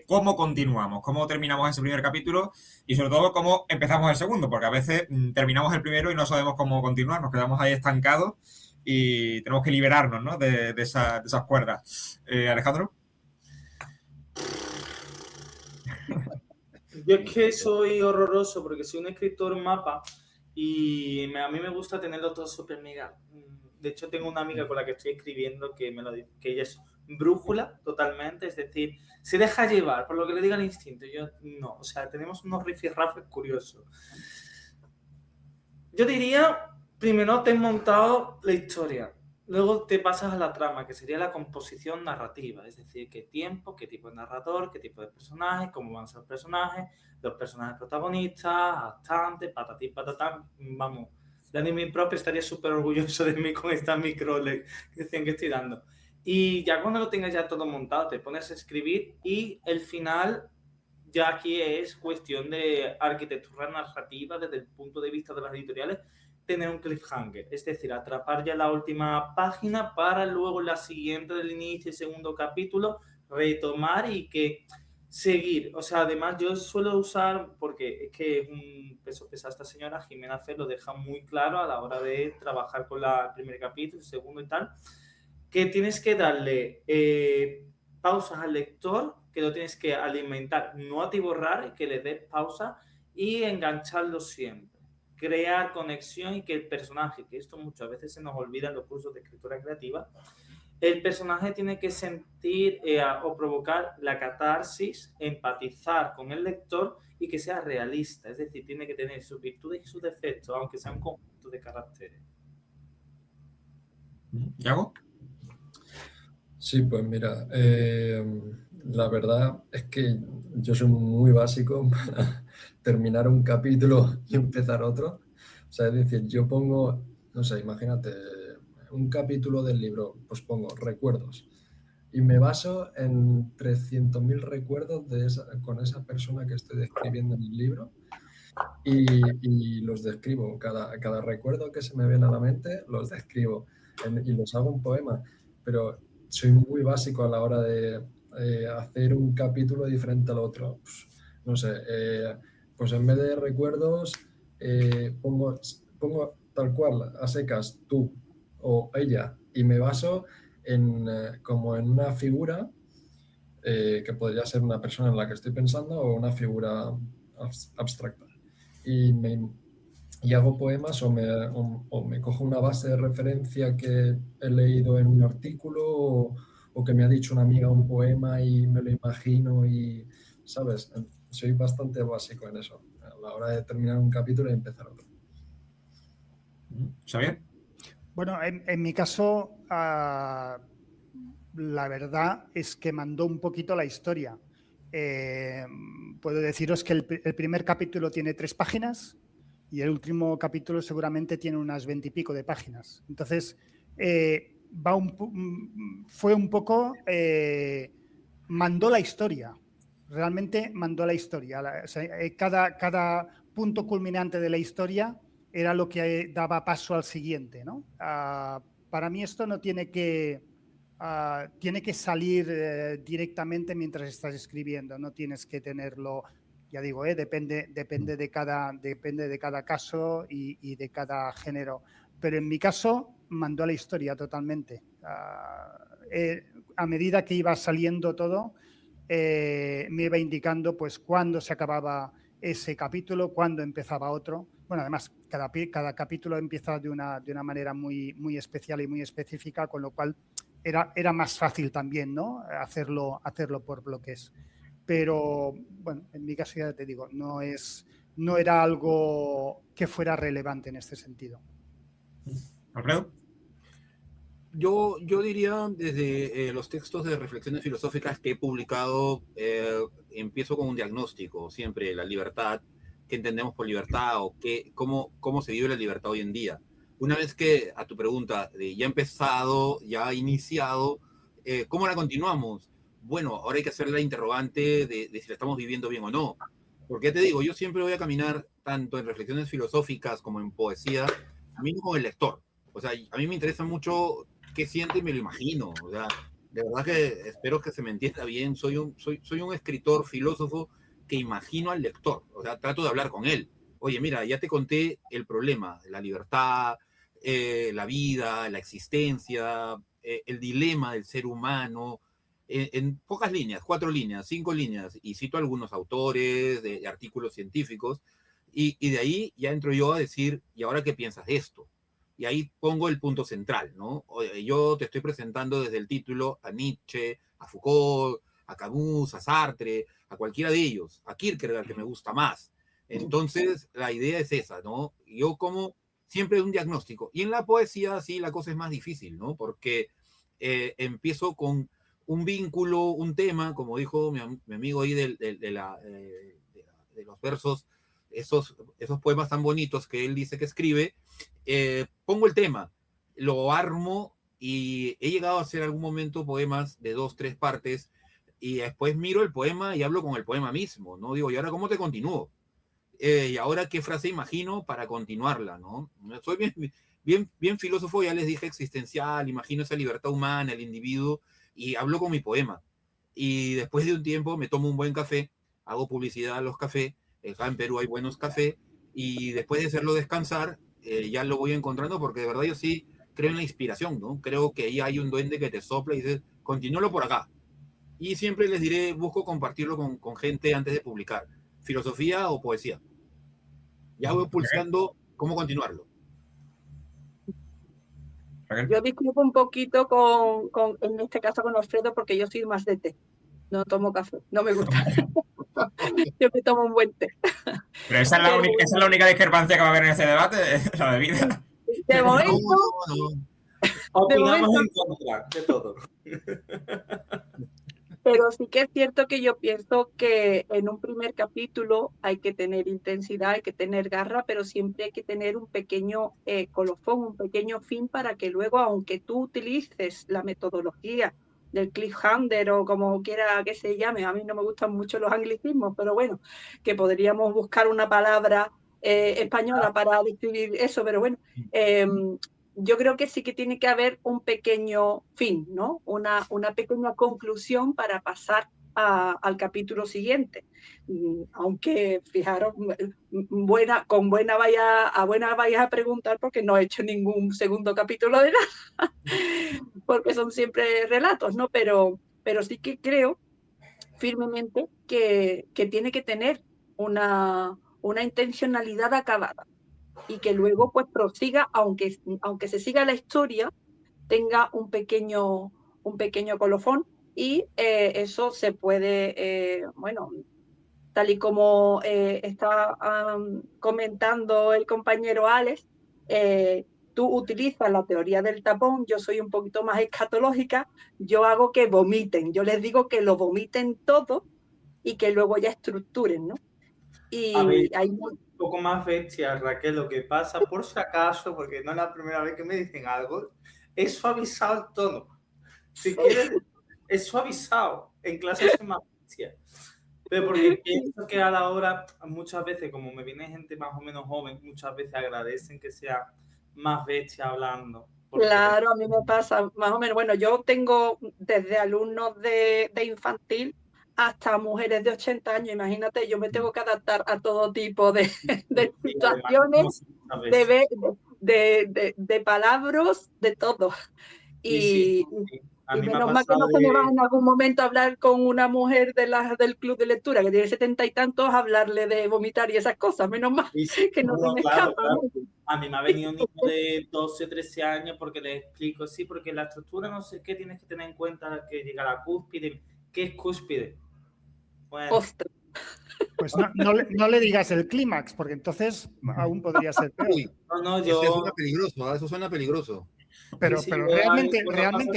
¿cómo continuamos? ¿Cómo terminamos ese primer capítulo? Y sobre todo, ¿cómo empezamos el segundo? Porque a veces terminamos el primero y no sabemos cómo continuar, nos quedamos ahí estancados y tenemos que liberarnos, ¿no? de esas cuerdas. Alejandro. Yo es que soy horroroso porque soy un escritor mapa y a mí me gusta tenerlo todo súper mega. De hecho, tengo una amiga con la que estoy escribiendo que me lo dice, que ella es brújula totalmente, es decir, se deja llevar por lo que le diga el instinto. Yo no, o sea, tenemos unos rifirrafes curiosos. Yo diría, primero te he montado la historia, luego te pasas a la trama, que sería la composición narrativa, es decir, qué tiempo, qué tipo de narrador, qué tipo de personajes, cómo van a ser los personajes protagonistas, actantes, patatí, patatán, vamos. Dani mi propio estaría súper orgulloso de mí con esta lección que estoy dando. Y ya cuando lo tengas ya todo montado, te pones a escribir y el final ya aquí es cuestión de arquitectura narrativa desde el punto de vista de las editoriales, tener un cliffhanger, es decir, atrapar ya la última página para luego la siguiente del inicio y segundo capítulo, retomar y que seguir. O sea, además yo suelo usar, porque es que es un peso pesado esta señora, Jimena Fe lo deja muy claro a la hora de trabajar con el primer capítulo, el segundo y tal, que tienes que darle pausas al lector, que lo tienes que alimentar, no atiborrar, que le des pausa y engancharlo siempre. Crear conexión y que el personaje, que esto muchas veces se nos olvida en los cursos de escritura creativa, el personaje tiene que sentir o provocar la catarsis, empatizar con el lector y que sea realista. Es decir, tiene que tener sus virtudes y sus defectos, aunque sea un conjunto de caracteres. ¿Yago? Sí, pues mira, la verdad es que yo soy muy básico para terminar un capítulo y empezar otro. O sea, es decir, yo pongo, no sé, imagínate, un capítulo del libro, pues pongo recuerdos y me baso en 300.000 recuerdos con esa persona que estoy describiendo en el libro y los describo. Cada recuerdo que se me viene a la mente los describo y los hago un poema, pero soy muy básico a la hora de hacer un capítulo diferente al otro. Pues, no sé, pues en vez de recuerdos pongo tal cual, a secas, tú o ella, y me baso como en una figura que podría ser una persona en la que estoy pensando o una figura abstracta. Y hago poemas o me cojo una base de referencia que he leído en un artículo o que me ha dicho una amiga un poema y me lo imagino y, ¿sabes? Soy bastante básico en eso, a la hora de terminar un capítulo y empezar otro. ¿Xavier? Bueno, en mi caso, la verdad es que mandó un poquito la historia. Puedo deciros que el primer capítulo tiene 3 páginas y el último capítulo seguramente tiene unas 20 y pico de páginas. Entonces, fue un poco... mandó la historia. Realmente mandó la historia. Cada punto culminante de la historia era lo que daba paso al siguiente, ¿no? Para mí esto no tiene que... tiene que salir directamente mientras estás escribiendo, no tienes que tenerlo, ya digo, depende de cada caso y de cada género. Pero en mi caso, mandó a la historia totalmente. A medida que iba saliendo todo, me iba indicando pues cuándo se acababa ese capítulo, cuándo empezaba otro. Bueno, además, cada capítulo empieza de una manera muy, muy especial y muy específica, con lo cual era más fácil también, ¿no? Hacerlo por bloques. Pero, bueno, en mi caso ya te digo, no era algo que fuera relevante en este sentido. ¿Alfredo? Yo diría, desde los textos de reflexiones filosóficas que he publicado, empiezo con un diagnóstico, siempre la libertad, qué entendemos por libertad o cómo se vive la libertad hoy en día. Una vez que, a tu pregunta, ya ha empezado, ya ha iniciado, ¿cómo la continuamos? Bueno, ahora hay que hacer la interrogante de si la estamos viviendo bien o no. Porque te digo, yo siempre voy a caminar, tanto en reflexiones filosóficas como en poesía, camino con el lector. O sea, a mí me interesa mucho qué siente y me lo imagino. O sea, de verdad que espero que se me entienda bien. Soy un escritor, filósofo, que imagino al lector. O sea, trato de hablar con él. Oye, mira, ya te conté el problema, la libertad, la vida, la existencia, el dilema del ser humano, en pocas líneas, 4 líneas, 5 líneas, y cito algunos autores de artículos científicos, y de ahí ya entro yo a decir, ¿y ahora qué piensas de esto? y ahí pongo el punto central, ¿no? Yo te estoy presentando desde el título a Nietzsche, a Foucault, a Camus, a Sartre, a cualquiera de ellos, a Kierkegaard, que me gusta más. Entonces, la idea es esa, ¿no? Yo como siempre un diagnóstico. Y en la poesía, sí, la cosa es más difícil, ¿no? Porque empiezo con un vínculo, un tema, como dijo mi amigo ahí de los versos, esos poemas tan bonitos que él dice que escribe, pongo el tema, lo armo y he llegado a hacer algún momento poemas de 2, 3 partes y después miro el poema y hablo con el poema mismo, ¿no? Digo, ¿y ahora cómo te continúo? Y ahora qué frase imagino para continuarla, ¿no? Soy bien filósofo, ya les dije, existencial, imagino esa libertad humana, el individuo, y hablo con mi poema. Y después de un tiempo me tomo un buen café, hago publicidad a los cafés, acá en Perú hay buenos cafés, y después de hacerlo descansar, ya lo voy encontrando, porque de verdad yo sí creo en la inspiración, ¿no? Creo que ahí hay un duende que te sopla y dices, continúalo por acá. Y siempre les diré, busco compartirlo con gente antes de publicar, filosofía o poesía. Ya voy pulsando cómo continuarlo. Yo disculpo un poquito en este caso con Alfredo, porque yo soy más de té. No tomo café, no me gusta. Yo me tomo un buen té. Pero esa es la única discrepancia que va a haber en ese debate, la bebida. De momento, Opinamos en contra de todo. pero sí que es cierto que yo pienso que en un primer capítulo hay que tener intensidad, hay que tener garra, pero siempre hay que tener un pequeño colofón, un pequeño fin, para que luego, aunque tú utilices la metodología del cliffhanger o como quiera que se llame, a mí no me gustan mucho los anglicismos, pero bueno, que podríamos buscar una palabra española para describir eso, pero bueno, yo creo que sí que tiene que haber un pequeño fin, ¿no? Una pequeña conclusión para pasar al capítulo siguiente. Aunque, fijaros, con buena vayas a preguntar, porque no he hecho ningún segundo capítulo de nada, porque son siempre relatos, ¿no? Pero sí que creo firmemente que tiene que tener una intencionalidad acabada, y que luego pues prosiga, aunque se siga la historia, tenga un pequeño colofón, y eso se puede, bueno, tal y como está comentando el compañero Alex, tú utilizas la teoría del tapón, yo soy un poquito más escatológica, yo hago que vomiten, yo les digo que lo vomiten todo y que luego ya estructuren, ¿no? Y A ver, hay un poco más bestia, Raquel, lo que pasa, por si acaso, porque no es la primera vez que me dicen algo, es suavizado el tono. Si quieres, es suavizado. En clase es más bestia. Pero porque pienso que a la hora, muchas veces, como me viene gente más o menos joven, muchas veces agradecen que sea más bestia hablando. Claro, a mí me pasa más o menos. Bueno, yo tengo desde alumnos de infantil hasta mujeres de 80 años. Imagínate, yo me tengo que adaptar a todo tipo de situaciones, de palabras, de todo. Y menos mal que no se me va en algún momento a hablar con una mujer del club de lectura que tiene 70 y tantos, a hablarle de vomitar y esas cosas. Menos mal que no se me escapa. Claro. A mí me ha venido un niño de 12 o 13 años porque le explico, sí, porque la estructura no sé qué tienes que tener en cuenta, que llega a la cúspide. ¿Qué es cúspide? Bueno. Ostras. Pues no le digas el clímax, porque entonces aún podría ser peor. No, yo... Eso suena peligroso, eso suena peligroso. Pero realmente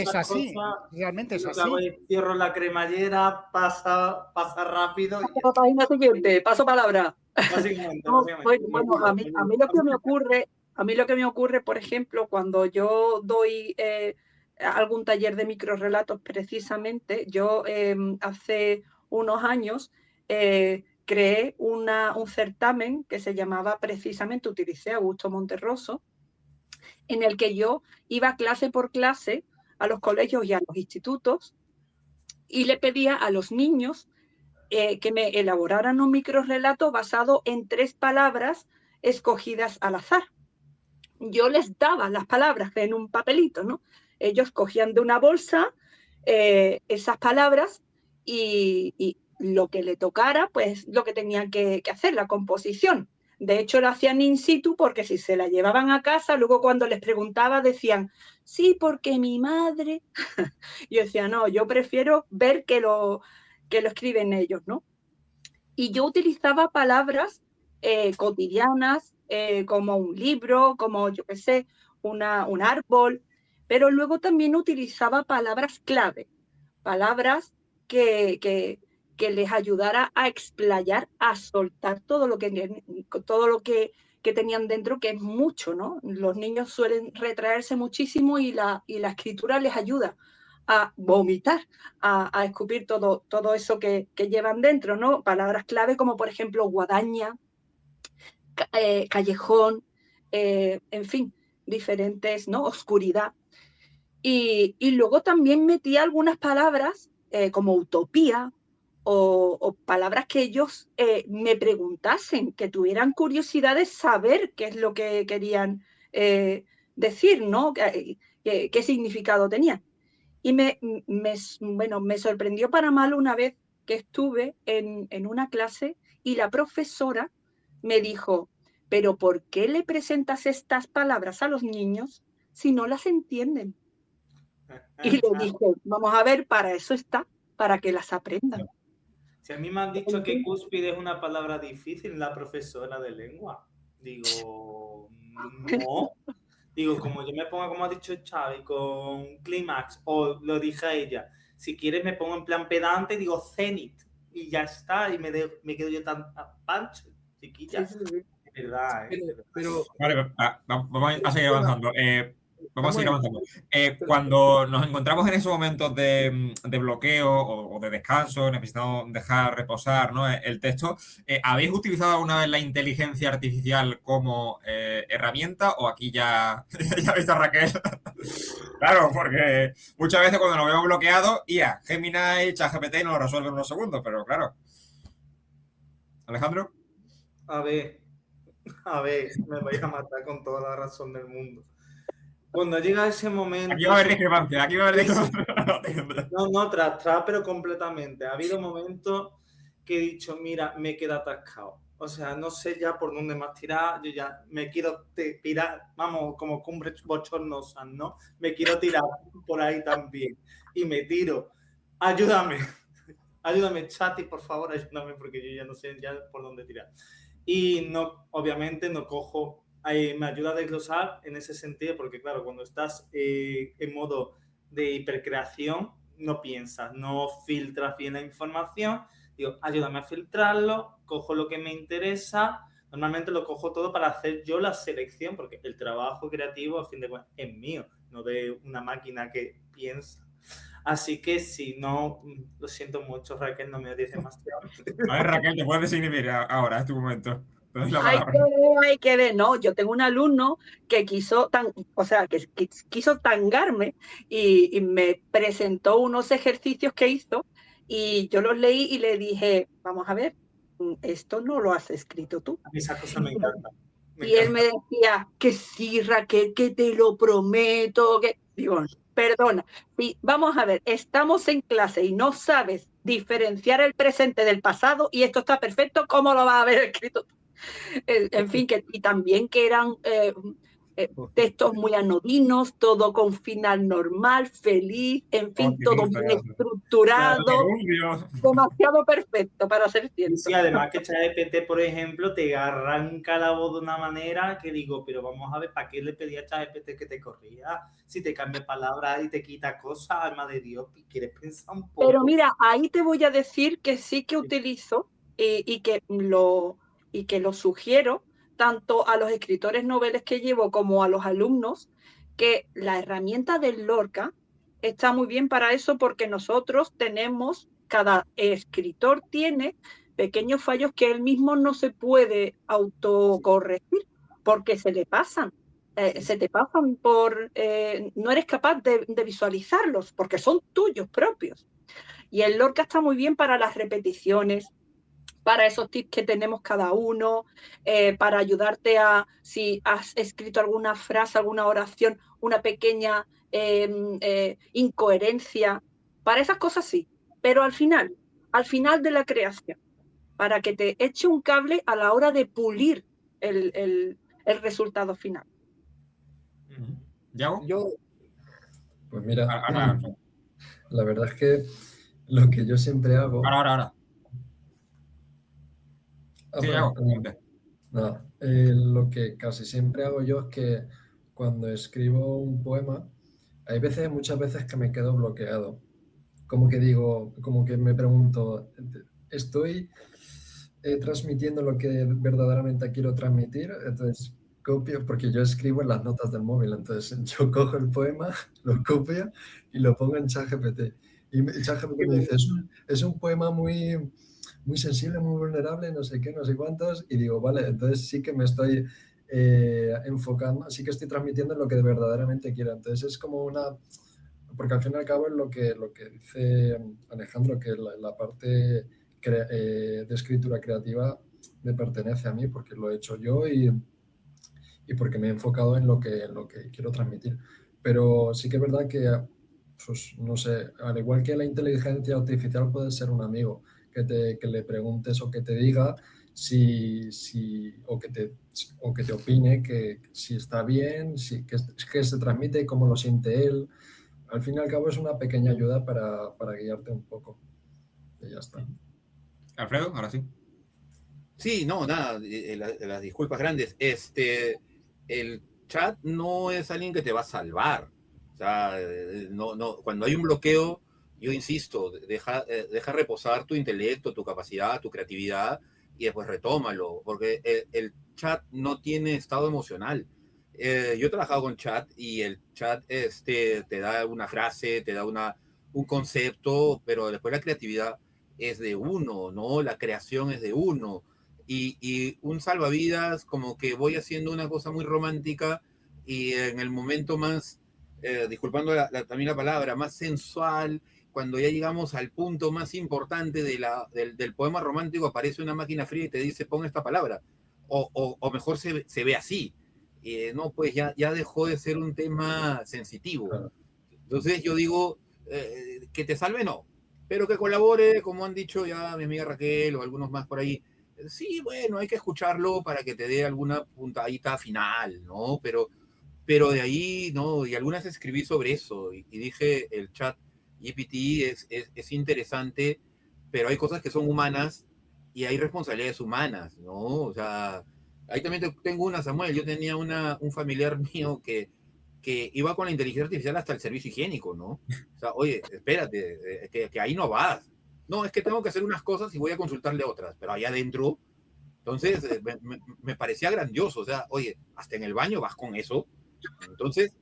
es así. Realmente es así. Cierro la cremallera, pasa rápido. Página siguiente, paso palabra. Básicamente. Bueno, a mí lo que me ocurre, por ejemplo, cuando yo doy algún taller de microrrelatos, precisamente, yo hace unos años creé un certamen que se llamaba, precisamente, utilicé a Augusto Monterroso, en el que yo iba clase por clase a los colegios y a los institutos y le pedía a los niños que me elaboraran un microrrelato basado en 3 palabras escogidas al azar. Yo les daba las palabras en un papelito, ¿no? Ellos cogían de una bolsa esas palabras y lo que le tocara, pues lo que tenían que hacer, la composición. De hecho, lo hacían in situ porque si se la llevaban a casa, luego cuando les preguntaba decían, sí, porque mi madre... Y yo decía, no, yo prefiero ver que lo escriben ellos, ¿no? Y yo utilizaba palabras cotidianas, como un libro, como, yo qué sé, un árbol, pero luego también utilizaba palabras clave, palabras que les ayudara a explayar, a soltar todo lo que tenían dentro, que es mucho, ¿no? Los niños suelen retraerse muchísimo y la escritura les ayuda a vomitar, a escupir todo eso que llevan dentro, ¿no? Palabras clave como, por ejemplo, guadaña, callejón, en fin, diferentes, ¿no? Oscuridad. Y luego también metí algunas palabras como utopía o palabras que ellos me preguntasen, que tuvieran curiosidad de saber qué es lo que querían decir, ¿no? ¿Qué significado tenían? Y me sorprendió para mal una vez que estuve en una clase y la profesora me dijo, pero ¿por qué le presentas estas palabras a los niños si no las entienden? Y le dije, vamos a ver, para eso está, para que las aprendan. Si a mí me han dicho que cúspide es una palabra difícil, la profesora de lengua. Digo, no. Digo, como yo me pongo, como ha dicho Xavi, con clímax, o lo dije a ella, si quieres me pongo en plan pedante, digo cenit, y ya está, y me quedo yo tan pancho, chiquilla. Sí, sí, sí. Es verdad, Pero Vale, vamos a seguir avanzando. Vamos a seguir avanzando. Cuando nos encontramos en esos momentos de bloqueo o de descanso, necesitamos dejar reposar, ¿no?, el texto, ¿habéis utilizado alguna vez la inteligencia artificial como herramienta o aquí ya veis a Raquel? Claro, porque muchas veces cuando nos vemos bloqueados, IA, Gemini, ChatGPT nos lo resuelve en unos segundos, pero claro. ¿Alejandro? A ver, me vais a matar con toda la razón del mundo. Cuando llega ese momento... Aquí va a haber discrepancia, aquí va a haber discrepancia. No, tras, pero completamente. Ha habido momentos que he dicho, mira, me quedo atascado. O sea, no sé ya por dónde más tirar, yo ya me quiero tirar, vamos, como cumbres bochornosas, ¿no? Me quiero tirar por ahí también. Y me tiro. Ayúdame, Chati, por favor, ayúdame, porque yo ya no sé ya por dónde tirar. Y no, obviamente no cojo, me ayuda a desglosar en ese sentido, porque claro, cuando estás en modo de hipercreación, no piensas, no filtras bien la información. Digo, ayúdame a filtrarlo, cojo lo que me interesa, normalmente lo cojo todo para hacer yo la selección, porque el trabajo creativo, a fin de cuentas, es mío, no de una máquina que piensa. Así que si no, lo siento mucho, Raquel, no me odies demasiado. A ver, Raquel, te puedes desinhibir ahora, es tu momento. Hay que ver, no, yo tengo un alumno que quiso tangarme y me presentó unos ejercicios que hizo y yo los leí y le dije, vamos a ver, esto no lo has escrito tú. A mí esa cosa me encanta. Y él me decía que sí, Raquel, que te lo prometo, que digo, perdona, sí, vamos a ver, estamos en clase y no sabes diferenciar el presente del pasado y esto está perfecto, ¿cómo lo vas a haber escrito tú? En fin, y también que eran textos muy anodinos, todo con final normal, feliz, en fin, todo bien estructurado, demasiado perfecto para ser cierto. Sí, además que ChatGPT, por ejemplo, te arranca la voz de una manera que digo, pero vamos a ver, ¿para qué le pedí a ChatGPT que te corrija? Si te cambia palabras y te quita cosas, alma de Dios, ¿quieres pensar un poco? Pero mira, ahí te voy a decir que sí que utilizo y que lo sugiero tanto a los escritores noveles que llevo como a los alumnos, que la herramienta del Lorca está muy bien para eso porque nosotros tenemos, cada escritor tiene pequeños fallos que él mismo no se puede autocorregir porque se le pasan. Se te pasan no eres capaz de visualizarlos porque son tuyos propios. Y el Lorca está muy bien para las repeticiones, para esos tips que tenemos cada uno, para ayudarte si has escrito alguna frase, alguna oración, una pequeña incoherencia, para esas cosas sí, pero al final de la creación, para que te eche un cable a la hora de pulir el resultado final. ¿Yago? Pues mira, Ahora. la verdad es que lo que yo siempre hago... Ahora. Sí, Yago. Nada, lo que casi siempre hago yo es que cuando escribo un poema, hay muchas veces que me quedo bloqueado. Como que digo, como que me pregunto, ¿estoy transmitiendo lo que verdaderamente quiero transmitir? Entonces copio, porque yo escribo en las notas del móvil, entonces yo cojo el poema, lo copio y lo pongo en ChatGPT. Y ChatGPT me dice, es un poema muy sensible, muy vulnerable, no sé qué, no sé cuántos, y digo, vale, entonces sí que me estoy enfocando, sí que estoy transmitiendo lo que verdaderamente quiero. Entonces es como porque al fin y al cabo es lo que dice Alejandro, que la parte de escritura creativa me pertenece a mí, porque lo he hecho yo y porque me he enfocado en lo que quiero transmitir. Pero sí que es verdad que, pues, no sé, al igual que la inteligencia artificial puede ser un amigo, que le preguntes o que te diga o que te opine que si está bien, que se transmite, cómo lo siente él. Al fin y al cabo es una pequeña ayuda para guiarte un poco. Y ya está. Alfredo, ahora sí. Sí, no, nada, las disculpas grandes. El chat no es alguien que te va a salvar. O sea, no, cuando hay un bloqueo, yo insisto, deja reposar tu intelecto, tu capacidad, tu creatividad y después retómalo, porque el chat no tiene estado emocional. Yo he trabajado con chat y el chat te da una frase, te da un concepto, pero después la creatividad es de uno, ¿no? La creación es de uno. Y un salvavidas, como que voy haciendo una cosa muy romántica y en el momento más, disculpando también la palabra, más sensual, cuando ya llegamos al punto más importante del poema romántico, aparece una máquina fría y te dice, pon esta palabra. O mejor se ve así. No, pues ya dejó de ser un tema sensitivo. Claro. Entonces yo digo, que te salve no, pero que colabore, como han dicho ya mi amiga Raquel o algunos más por ahí. Sí, bueno, hay que escucharlo para que te dé alguna puntadita final, ¿no? Pero de ahí, ¿no? Y algunas escribí sobre eso y dije, el chat GPT es interesante, pero hay cosas que son humanas y hay responsabilidades humanas, ¿no? O sea, ahí también tengo una, Samuel, yo tenía un familiar mío que iba con la inteligencia artificial hasta el servicio higiénico, ¿no? O sea, oye, espérate, que ahí no vas. No, es que tengo que hacer unas cosas y voy a consultarle otras, pero allá adentro, entonces me parecía grandioso, o sea, oye, hasta en el baño vas con eso. Entonces,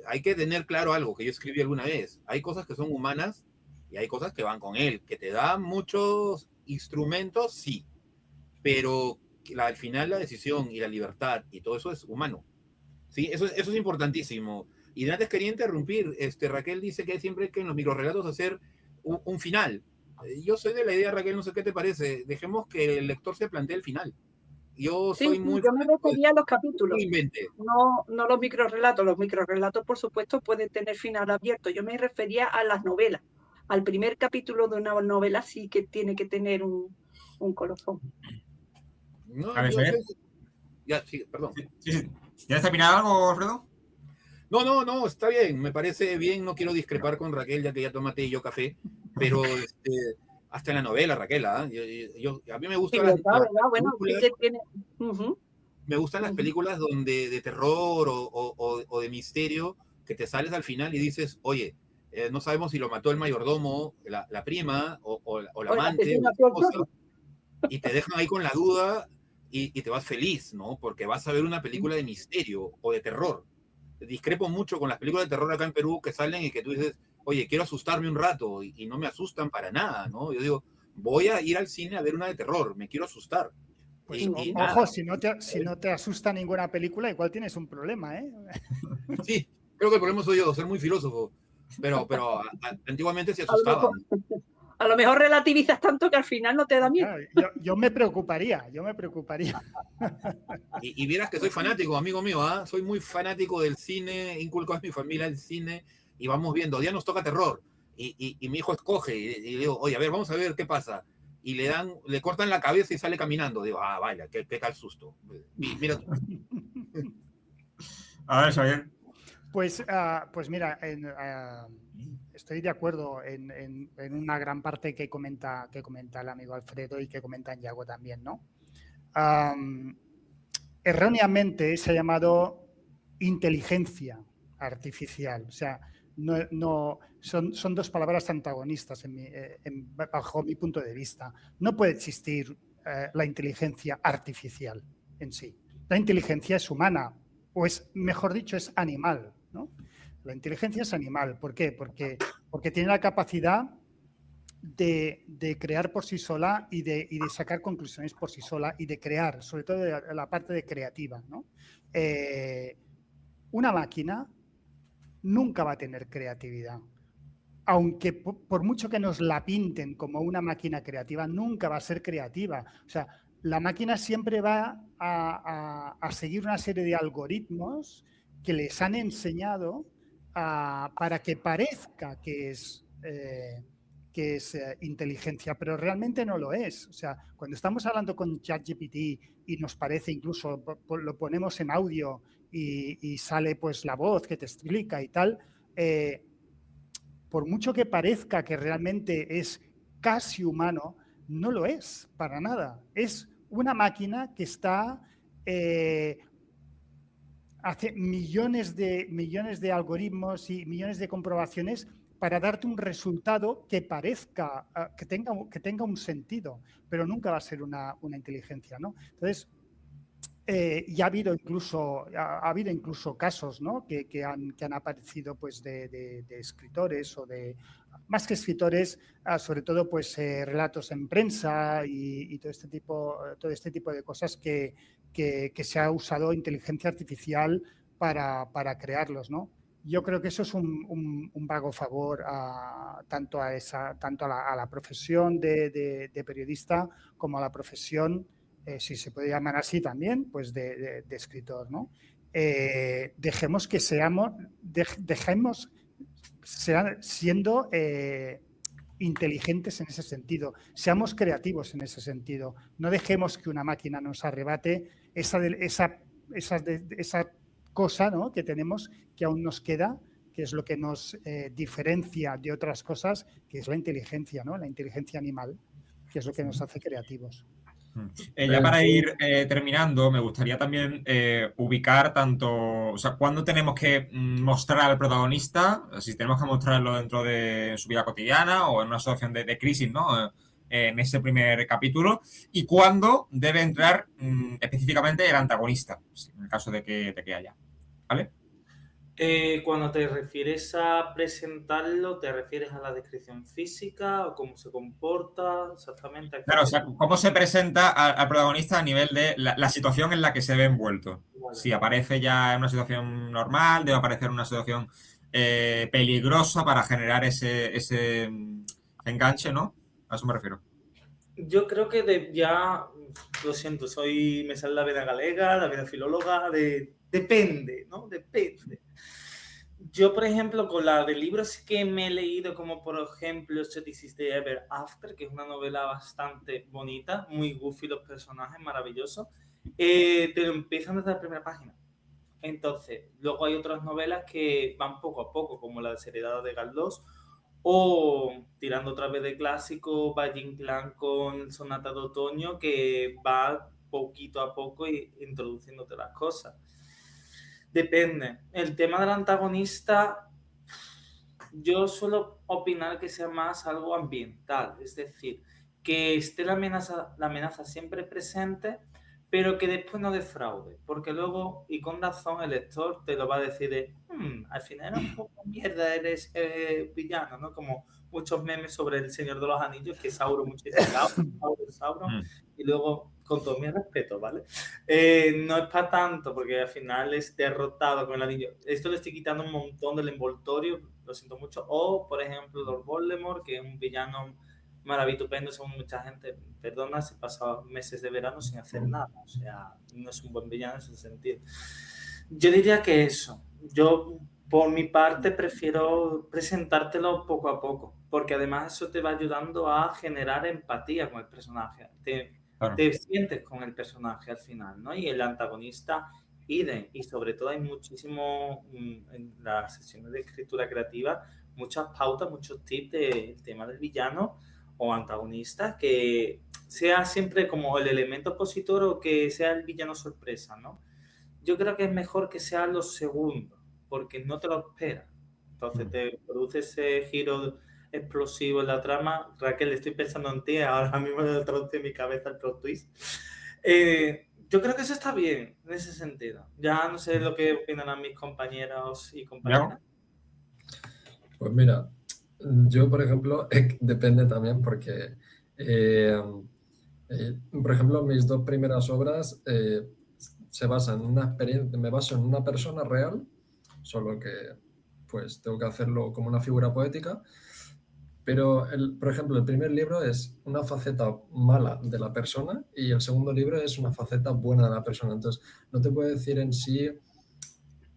hay que tener claro algo que yo escribí alguna vez. Hay cosas que son humanas y hay cosas que van con él, que te da muchos instrumentos, sí, pero al final la decisión y la libertad y todo eso es humano. Sí, eso es importantísimo. Y antes quería interrumpir, Raquel dice que hay siempre que en los microrelatos hacer un final. Yo soy de la idea, Raquel, no sé qué te parece, dejemos que el lector se plantee el final. Yo me refería a los capítulos, invente. no los microrelatos. Los microrelatos, por supuesto, pueden tener final abierto. Yo me refería a las novelas. Al primer capítulo de una novela sí que tiene que tener un colofón. No, A ver, ya, sí, perdón. Sí. ¿Ya has terminado algo, Alfredo? No, está bien, me parece bien, no quiero discrepar con Raquel, ya que ya tomate y yo café, pero hasta en la novela, Raquel, ¿eh? A mí me gusta me gustan las películas donde de terror o de misterio, que te sales al final y dices, oye, no sabemos si lo mató el mayordomo, la prima, o la amante, o la esposa, y te dejan ahí con la duda y te vas feliz, ¿no? Porque vas a ver una película de misterio o de terror. Discrepo mucho con las películas de terror acá en Perú que salen y que tú dices, oye, quiero asustarme un rato y no me asustan para nada, ¿no? Yo digo, voy a ir al cine a ver una de terror, me quiero asustar. Pues ojo, si no te asusta ninguna película, igual tienes un problema, ¿eh? Sí, creo que el problema soy yo, ser muy filósofo, pero antiguamente se asustaban. A lo mejor relativizas tanto que al final no te da miedo. Yo me preocuparía. Y vieras que soy fanático, amigo mío, soy muy fanático del cine, inculco a mi familia el cine y vamos viendo, ya nos toca terror y mi hijo escoge y le digo, oye, a ver, vamos a ver qué pasa. y le cortan la cabeza y sale caminando. Digo, vaya, qué tal susto. Mira. A ver, Xavier. Pues mira, estoy de acuerdo en una gran parte que comenta el amigo Alfredo y que comenta Yago también, ¿no? Erróneamente se ha llamado inteligencia artificial. O sea, no son dos palabras antagonistas bajo mi punto de vista. No puede existir la inteligencia artificial en sí. La inteligencia es humana, o es, mejor dicho, es animal, ¿no? La inteligencia es animal. ¿Por qué? Porque tiene la capacidad de crear por sí sola y de sacar conclusiones por sí sola y de crear, sobre todo la parte de creativa, ¿no? Una máquina nunca va a tener creatividad. Aunque por mucho que nos la pinten como una máquina creativa, nunca va a ser creativa. O sea, la máquina siempre va a seguir una serie de algoritmos que les han enseñado para que parezca que es inteligencia, pero realmente no lo es. O sea, cuando estamos hablando con ChatGPT y nos parece, incluso lo ponemos en audio y sale pues la voz que te explica y tal, por mucho que parezca que realmente es casi humano, no lo es para nada. Es una máquina que está hace millones de algoritmos y millones de comprobaciones para darte un resultado que parezca, que tenga un sentido, pero nunca va a ser una inteligencia, ¿no? Entonces, ya ha habido incluso casos, ¿no? que han aparecido pues, de escritores o de, más que escritores, sobre todo pues, relatos en prensa y todo este tipo de cosas que se ha usado inteligencia artificial para crearlos, ¿no? Yo creo que eso es un vago favor tanto a la profesión de periodista como a la profesión, si se puede llamar así también, pues de escritor, ¿no? Dejemos siendo inteligentes en ese sentido, seamos creativos en ese sentido, no dejemos que una máquina nos arrebate esa cosa, ¿no? que tenemos, que aún nos queda, que es lo que nos diferencia de otras cosas, que es la inteligencia, ¿no? La inteligencia animal, que es lo que nos hace creativos. Ya para ir terminando, me gustaría también ubicar tanto, o sea, cuándo tenemos que mostrar al protagonista, si tenemos que mostrarlo dentro de su vida cotidiana o en una situación de crisis, ¿no? En ese primer capítulo, y cuándo debe entrar específicamente el antagonista, en el caso de que haya, ¿vale? Cuando te refieres a presentarlo, ¿te refieres a la descripción física o cómo se comporta exactamente? Claro, o sea, cómo se presenta al protagonista a nivel de la situación en la que se ve envuelto. Vale. Si aparece ya en una situación normal, debe aparecer en una situación peligrosa para generar ese enganche, ¿no? A eso me refiero. Yo creo que ya, lo siento, me sale la vena galega, la vena filóloga, depende, ¿no? Depende. Yo, por ejemplo, con la de libros que me he leído, como por ejemplo This is the Ever After, que es una novela bastante bonita, muy goofy los personajes, maravilloso, te lo empiezan desde la primera página. Entonces, luego hay otras novelas que van poco a poco, como la Desheredada de Galdós, o tirando otra vez de clásico, Valle Inclán con Sonata de Otoño, que va poquito a poco introduciéndote las cosas. Depende. El tema del antagonista, yo suelo opinar que sea más algo ambiental, es decir, que esté la amenaza siempre presente, pero que después no defraude, porque luego, y con razón, el lector te lo va a decir al final era un poco mierda, eres villano, ¿no? Como muchos memes sobre el Señor de los Anillos, que Sauron Sauron, y luego, con todo mi respeto, ¿vale? No es para tanto, porque al final es derrotado con el anillo. Esto le estoy quitando un montón del envoltorio, lo siento mucho. O, por ejemplo, Lord Voldemort, que es un villano maravitupendo, según mucha gente, perdona, se pasa meses de verano sin hacer nada, o sea, no es un buen villano en ese sentido. Yo diría que eso, yo por mi parte prefiero presentártelo poco a poco, porque además eso te va ayudando a generar empatía con el personaje. Claro. Te sientes con el personaje al final, ¿no? Y el antagonista, idem. Y sobre todo hay muchísimo, en las sesiones de escritura creativa, muchas pautas, muchos tips del tema del villano o antagonista, que sea siempre como el elemento opositor o que sea el villano sorpresa, ¿no? Yo creo que es mejor que sea lo segundo, porque no te lo esperas. Entonces te produce ese giro explosivo en la trama. Raquel, estoy pensando en ti, ahora mismo me traduce en mi cabeza el plot twist. Yo creo que eso está bien en ese sentido. Ya no sé lo que opinarán mis compañeros y compañeras. Pues mira, yo por ejemplo, depende también porque, por ejemplo, mis 2 primeras obras se basan en una experiencia, me baso en una persona real, solo que pues tengo que hacerlo como una figura poética. Pero, por ejemplo, el primer libro es una faceta mala de la persona y el segundo libro es una faceta buena de la persona. Entonces, no te puedo decir en sí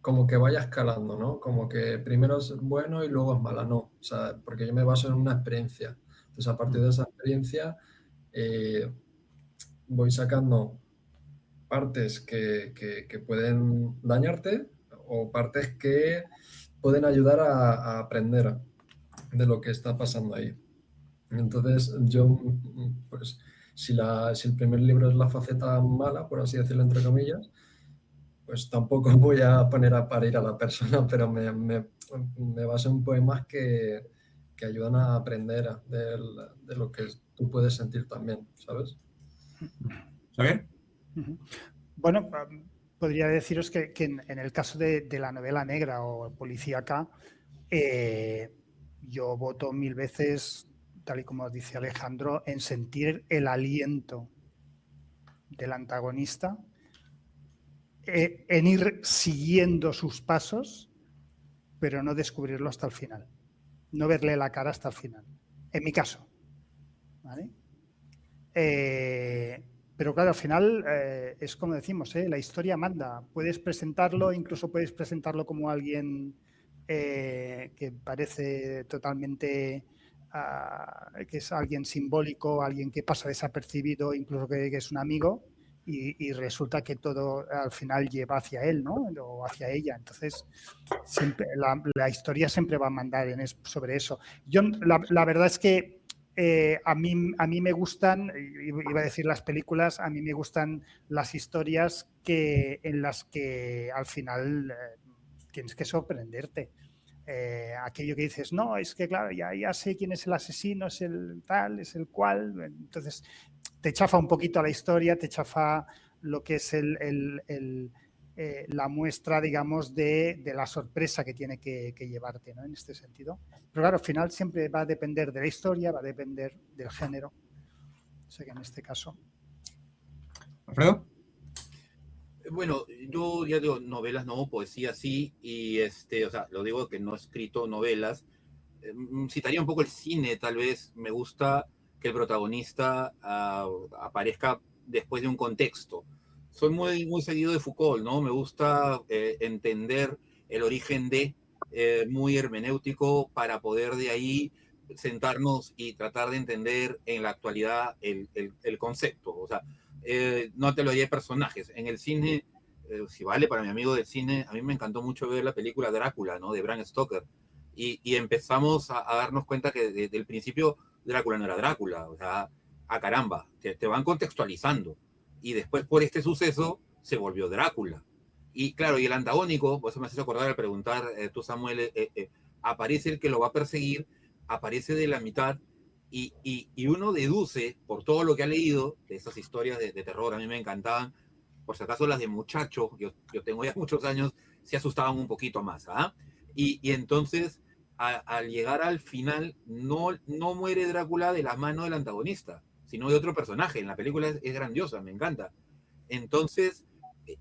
como que vaya escalando, ¿no? Como que primero es bueno y luego es mala, no. O sea, porque yo me baso en una experiencia. Entonces, a partir de esa experiencia, voy sacando partes que pueden dañarte o partes que pueden ayudar a aprender de lo que está pasando ahí. Entonces, yo, pues, si el primer libro es la faceta mala, por así decirlo, entre comillas, pues tampoco voy a poner a parir a la persona, pero me baso en poemas que ayudan a aprender de lo que tú puedes sentir también, ¿sabes? ¿Xavier? Bueno, podría deciros que en el caso de la novela negra o policíaca, yo voto 1000 veces, tal y como dice Alejandro, en sentir el aliento del antagonista, en ir siguiendo sus pasos, pero no descubrirlo hasta el final, no verle la cara hasta el final, en mi caso, ¿vale? Pero claro, al final es como decimos, la historia manda. Puedes presentarlo, incluso puedes presentarlo como alguien que parece totalmente que es alguien simbólico, alguien que pasa desapercibido, incluso que es un amigo, y resulta que todo al final lleva hacia él, ¿no? O hacia ella. Entonces, siempre, la historia siempre va a mandar sobre eso. Yo, la verdad es que a mí me gustan, iba a decir las películas, a mí me gustan las historias en las que al final tienes que sorprenderte. Aquello que dices, no, es que claro, ya sé quién es el asesino, es el tal, es el cual. Entonces te chafa un poquito la historia, te chafa lo que es la muestra, digamos, de la sorpresa que tiene que llevarte, ¿no? En este sentido. Pero claro, al final siempre va a depender de la historia, va a depender del género. O sea que en este caso. ¿Alfredo? Bueno, yo ya digo, novelas no, poesía sí, y o sea, lo digo que no he escrito novelas. Citaría un poco el cine, tal vez. Me gusta que el protagonista aparezca después de un contexto. Soy muy seguido de Foucault, ¿no? Me gusta entender el origen muy hermenéutico para poder de ahí sentarnos y tratar de entender en la actualidad el concepto. O sea, no te lo diré personajes. En el cine, si vale para mi amigo del cine, a mí me encantó mucho ver la película Drácula, ¿no? De Bram Stoker. Y empezamos a darnos cuenta que desde el principio Drácula no era Drácula. O sea, caramba, te van contextualizando. Y después por este suceso se volvió Drácula. Y claro, y el antagónico, pues eso me hace acordar al preguntar tú, Samuel, aparece el que lo va a perseguir, aparece de la mitad y uno deduce, por todo lo que ha leído, de esas historias de terror, a mí me encantaban, por si acaso las de muchacho, yo tengo ya muchos años, se asustaban un poquito más, ¿ah? Y entonces, al llegar al final, no muere Drácula de la mano del antagonista, sino de otro personaje. En la película es grandiosa, me encanta. Entonces,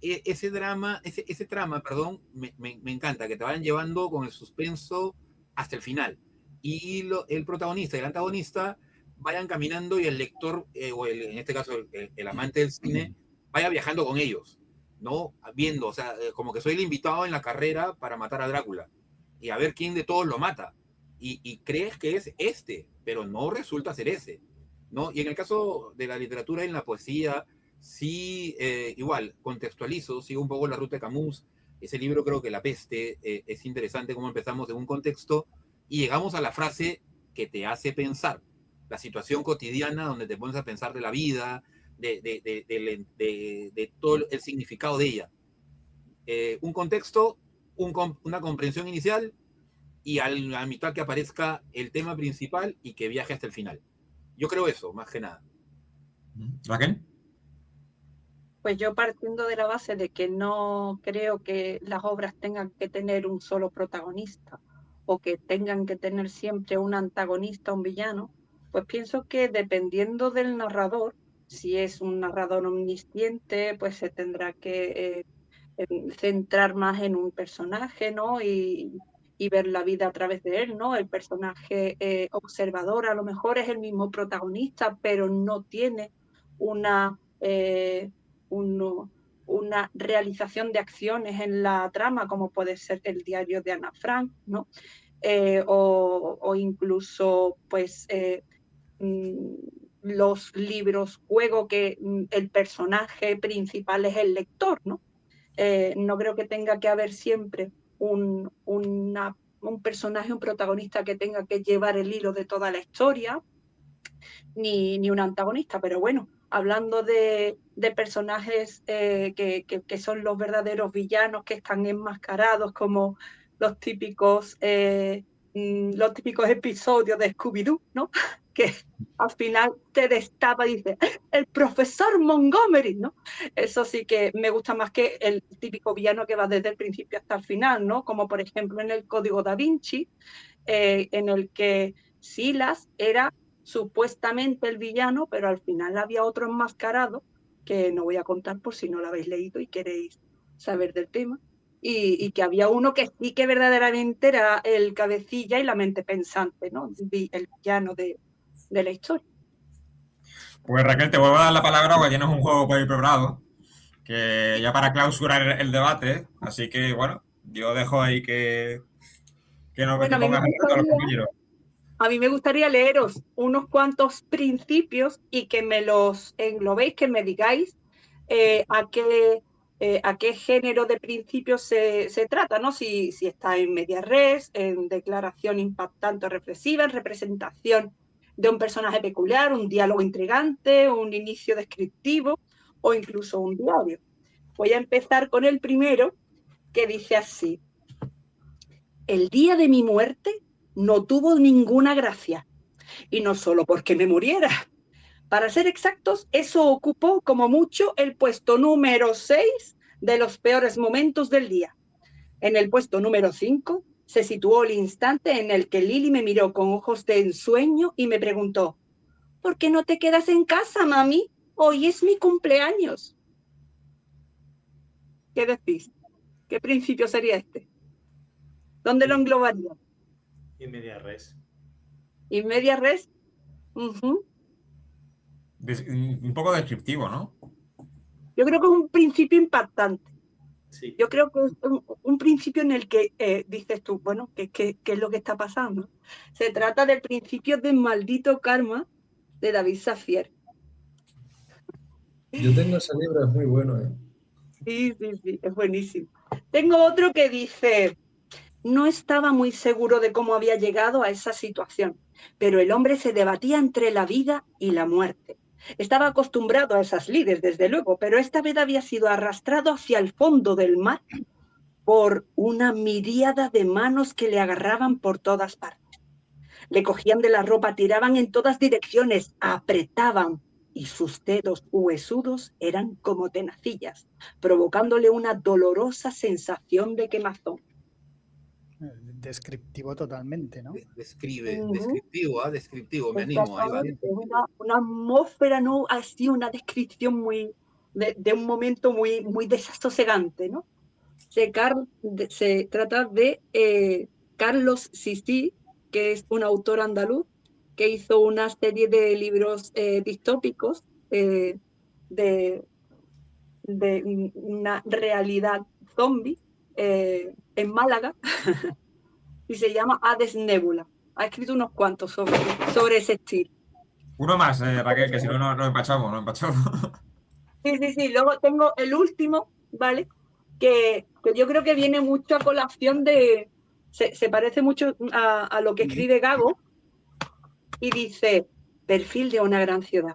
ese trama, perdón, me encanta, que te vayan llevando con el suspenso hasta el final. Y el protagonista y el antagonista vayan caminando y el lector, o en este caso el amante del cine, vaya viajando con ellos, ¿no? Viendo, o sea, como que soy el invitado en la carrera para matar a Drácula y a ver quién de todos lo mata. y crees que es este, pero no resulta ser ese, ¿no? Y en el caso de la literatura, en la poesía, sí, igual, contextualizo, sigo un poco la ruta de Camus. Ese libro, creo que La Peste, es interesante cómo empezamos en un contexto y llegamos a la frase que te hace pensar, la situación cotidiana donde te pones a pensar de la vida, de todo el significado de ella. Un contexto, una comprensión inicial y a la mitad que aparezca el tema principal y que viaje hasta el final. Yo creo eso, más que nada. ¿Raquel? Pues yo partiendo de la base de que no creo que las obras tengan que tener un solo protagonista o que tengan que tener siempre un antagonista, un villano, pues pienso que dependiendo del narrador, si es un narrador omnisciente, pues se tendrá que centrar más en un personaje, ¿no? Y ver la vida a través de él, ¿no? El personaje observador a lo mejor es el mismo protagonista, pero no tiene una, una realización de acciones en la trama, como puede ser el diario de Ana Frank, ¿no? O incluso, pues, los libros juego que el personaje principal es el lector, ¿no? No creo que tenga que haber siempre un personaje, un protagonista que tenga que llevar el hilo de toda la historia, ni un antagonista, pero bueno, hablando de personajes que son los verdaderos villanos, que están enmascarados como los típicos episodios de Scooby-Doo, ¿no? Que al final te destapa y dice, el profesor Montgomery, ¿no? Eso sí que me gusta más que el típico villano que va desde el principio hasta el final, ¿no? Como por ejemplo en el Código Da Vinci, en el que Silas era supuestamente el villano, pero al final había otro enmascarado, que no voy a contar por si no lo habéis leído y queréis saber del tema, y que había uno que sí que verdaderamente era el cabecilla y la mente pensante, ¿no? El villano de la historia. Pues Raquel, te vuelvo a dar la palabra porque tienes un juego por ahí preparado, que ya para clausurar el debate, así que bueno, yo dejo ahí que Bueno, te pongas a los compañeros. a mí me gustaría leeros unos cuantos principios y que me los englobéis, que me digáis a qué género de principios se trata, ¿no? Si está en media res, en declaración impactante o reflexiva, en representación de un personaje peculiar, un diálogo intrigante, un inicio descriptivo o incluso un diario. Voy a empezar con el primero, que dice así: el día de mi muerte no tuvo ninguna gracia, y no solo porque me muriera. Para ser exactos, eso ocupó como mucho el puesto número 6 de los peores momentos del día. En el puesto número 5 se situó el instante en el que Lily me miró con ojos de ensueño y me preguntó, ¿por qué no te quedas en casa, mami? Hoy es mi cumpleaños. ¿Qué decís? ¿Qué principio sería este? ¿Dónde lo englobaría? In media res. ¿In media res? Uh-huh. Un poco descriptivo, ¿no? Yo creo que es un principio impactante. Sí. Yo creo que es un principio en el que dices tú, bueno, ¿qué es lo que está pasando? Se trata del principio del maldito karma de David Safier. Yo tengo ese libro, es muy bueno, ¿eh? Sí, es buenísimo. Tengo otro que dice, no estaba muy seguro de cómo había llegado a esa situación, pero el hombre se debatía entre la vida y la muerte. Estaba acostumbrado a esas lides, desde luego, pero esta vez había sido arrastrado hacia el fondo del mar por una miríada de manos que le agarraban por todas partes. Le cogían de la ropa, tiraban en todas direcciones, apretaban, y sus dedos huesudos eran como tenacillas, provocándole una dolorosa sensación de quemazón. Descriptivo totalmente, ¿no? Descriptivo, me animo. Ahí va. Una atmósfera, ¿no? Así, una descripción muy de un momento muy, muy desasosegante, ¿no? Se trata de Carlos Sisi, que es un autor andaluz que hizo una serie de libros distópicos de una realidad zombie en Málaga y se llama Hades Nebula. Ha escrito unos cuantos sobre ese estilo. Uno más, Raquel, que si no nos empachamos, nos empachamos. Sí. Luego tengo el último, ¿vale? Que yo creo que viene mucho a colación de... Se parece mucho a lo que escribe Gago y dice, perfil de una gran ciudad.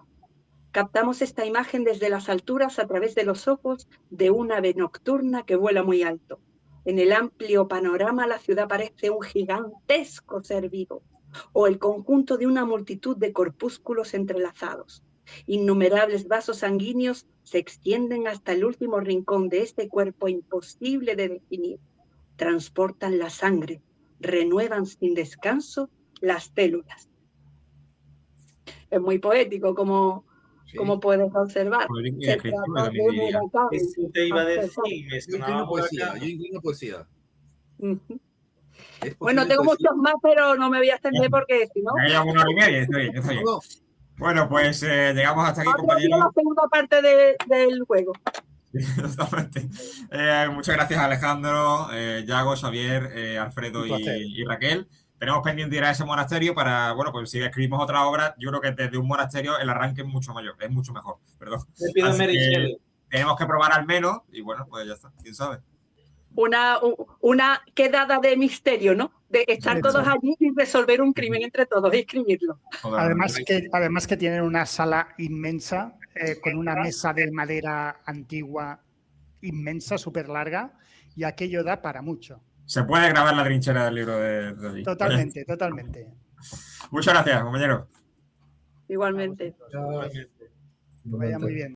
Captamos esta imagen desde las alturas a través de los ojos de un ave nocturna que vuela muy alto. En el amplio panorama la ciudad parece un gigantesco ser vivo o el conjunto de una multitud de corpúsculos entrelazados. Innumerables vasos sanguíneos se extienden hasta el último rincón de este cuerpo imposible de definir. Transportan la sangre, renuevan sin descanso las células. Es muy poético, como puedes observar. Se trata de un huracán. Eso te iba a decir, me Yo sonaba inclino poesía, huracán. yo inclino poesía. Ujú. Es Bueno, posible tengo poesía. muchos más, pero no me voy a extender porque si no... Me queda 1 hora y media, está bien, está bien. No, Bueno, pues llegamos hasta aquí, Otro día compañeros. la segunda parte del juego. Totalmente. Muchas gracias, Alejandro, Yago, Xavier, Alfredo Un placer. y Raquel. Tenemos pendiente ir a ese monasterio para, bueno, pues si escribimos otra obra, yo creo que desde un monasterio el arranque es mucho mayor, es mucho mejor, perdón. Le pido a Así Mary que Shelley. tenemos que probar al menos y bueno, pues ya está, quién sabe. Una quedada de misterio, ¿no? De estar Sí, todos sí. allí y resolver un crimen entre todos y escribirlo. Además que tienen una sala inmensa, con una mesa de madera antigua inmensa, súper larga, y aquello da para mucho. Se puede grabar la trinchera del libro de allí. Totalmente, totalmente. Muchas gracias, compañeros. Igualmente. Ya, Que vaya muy bien.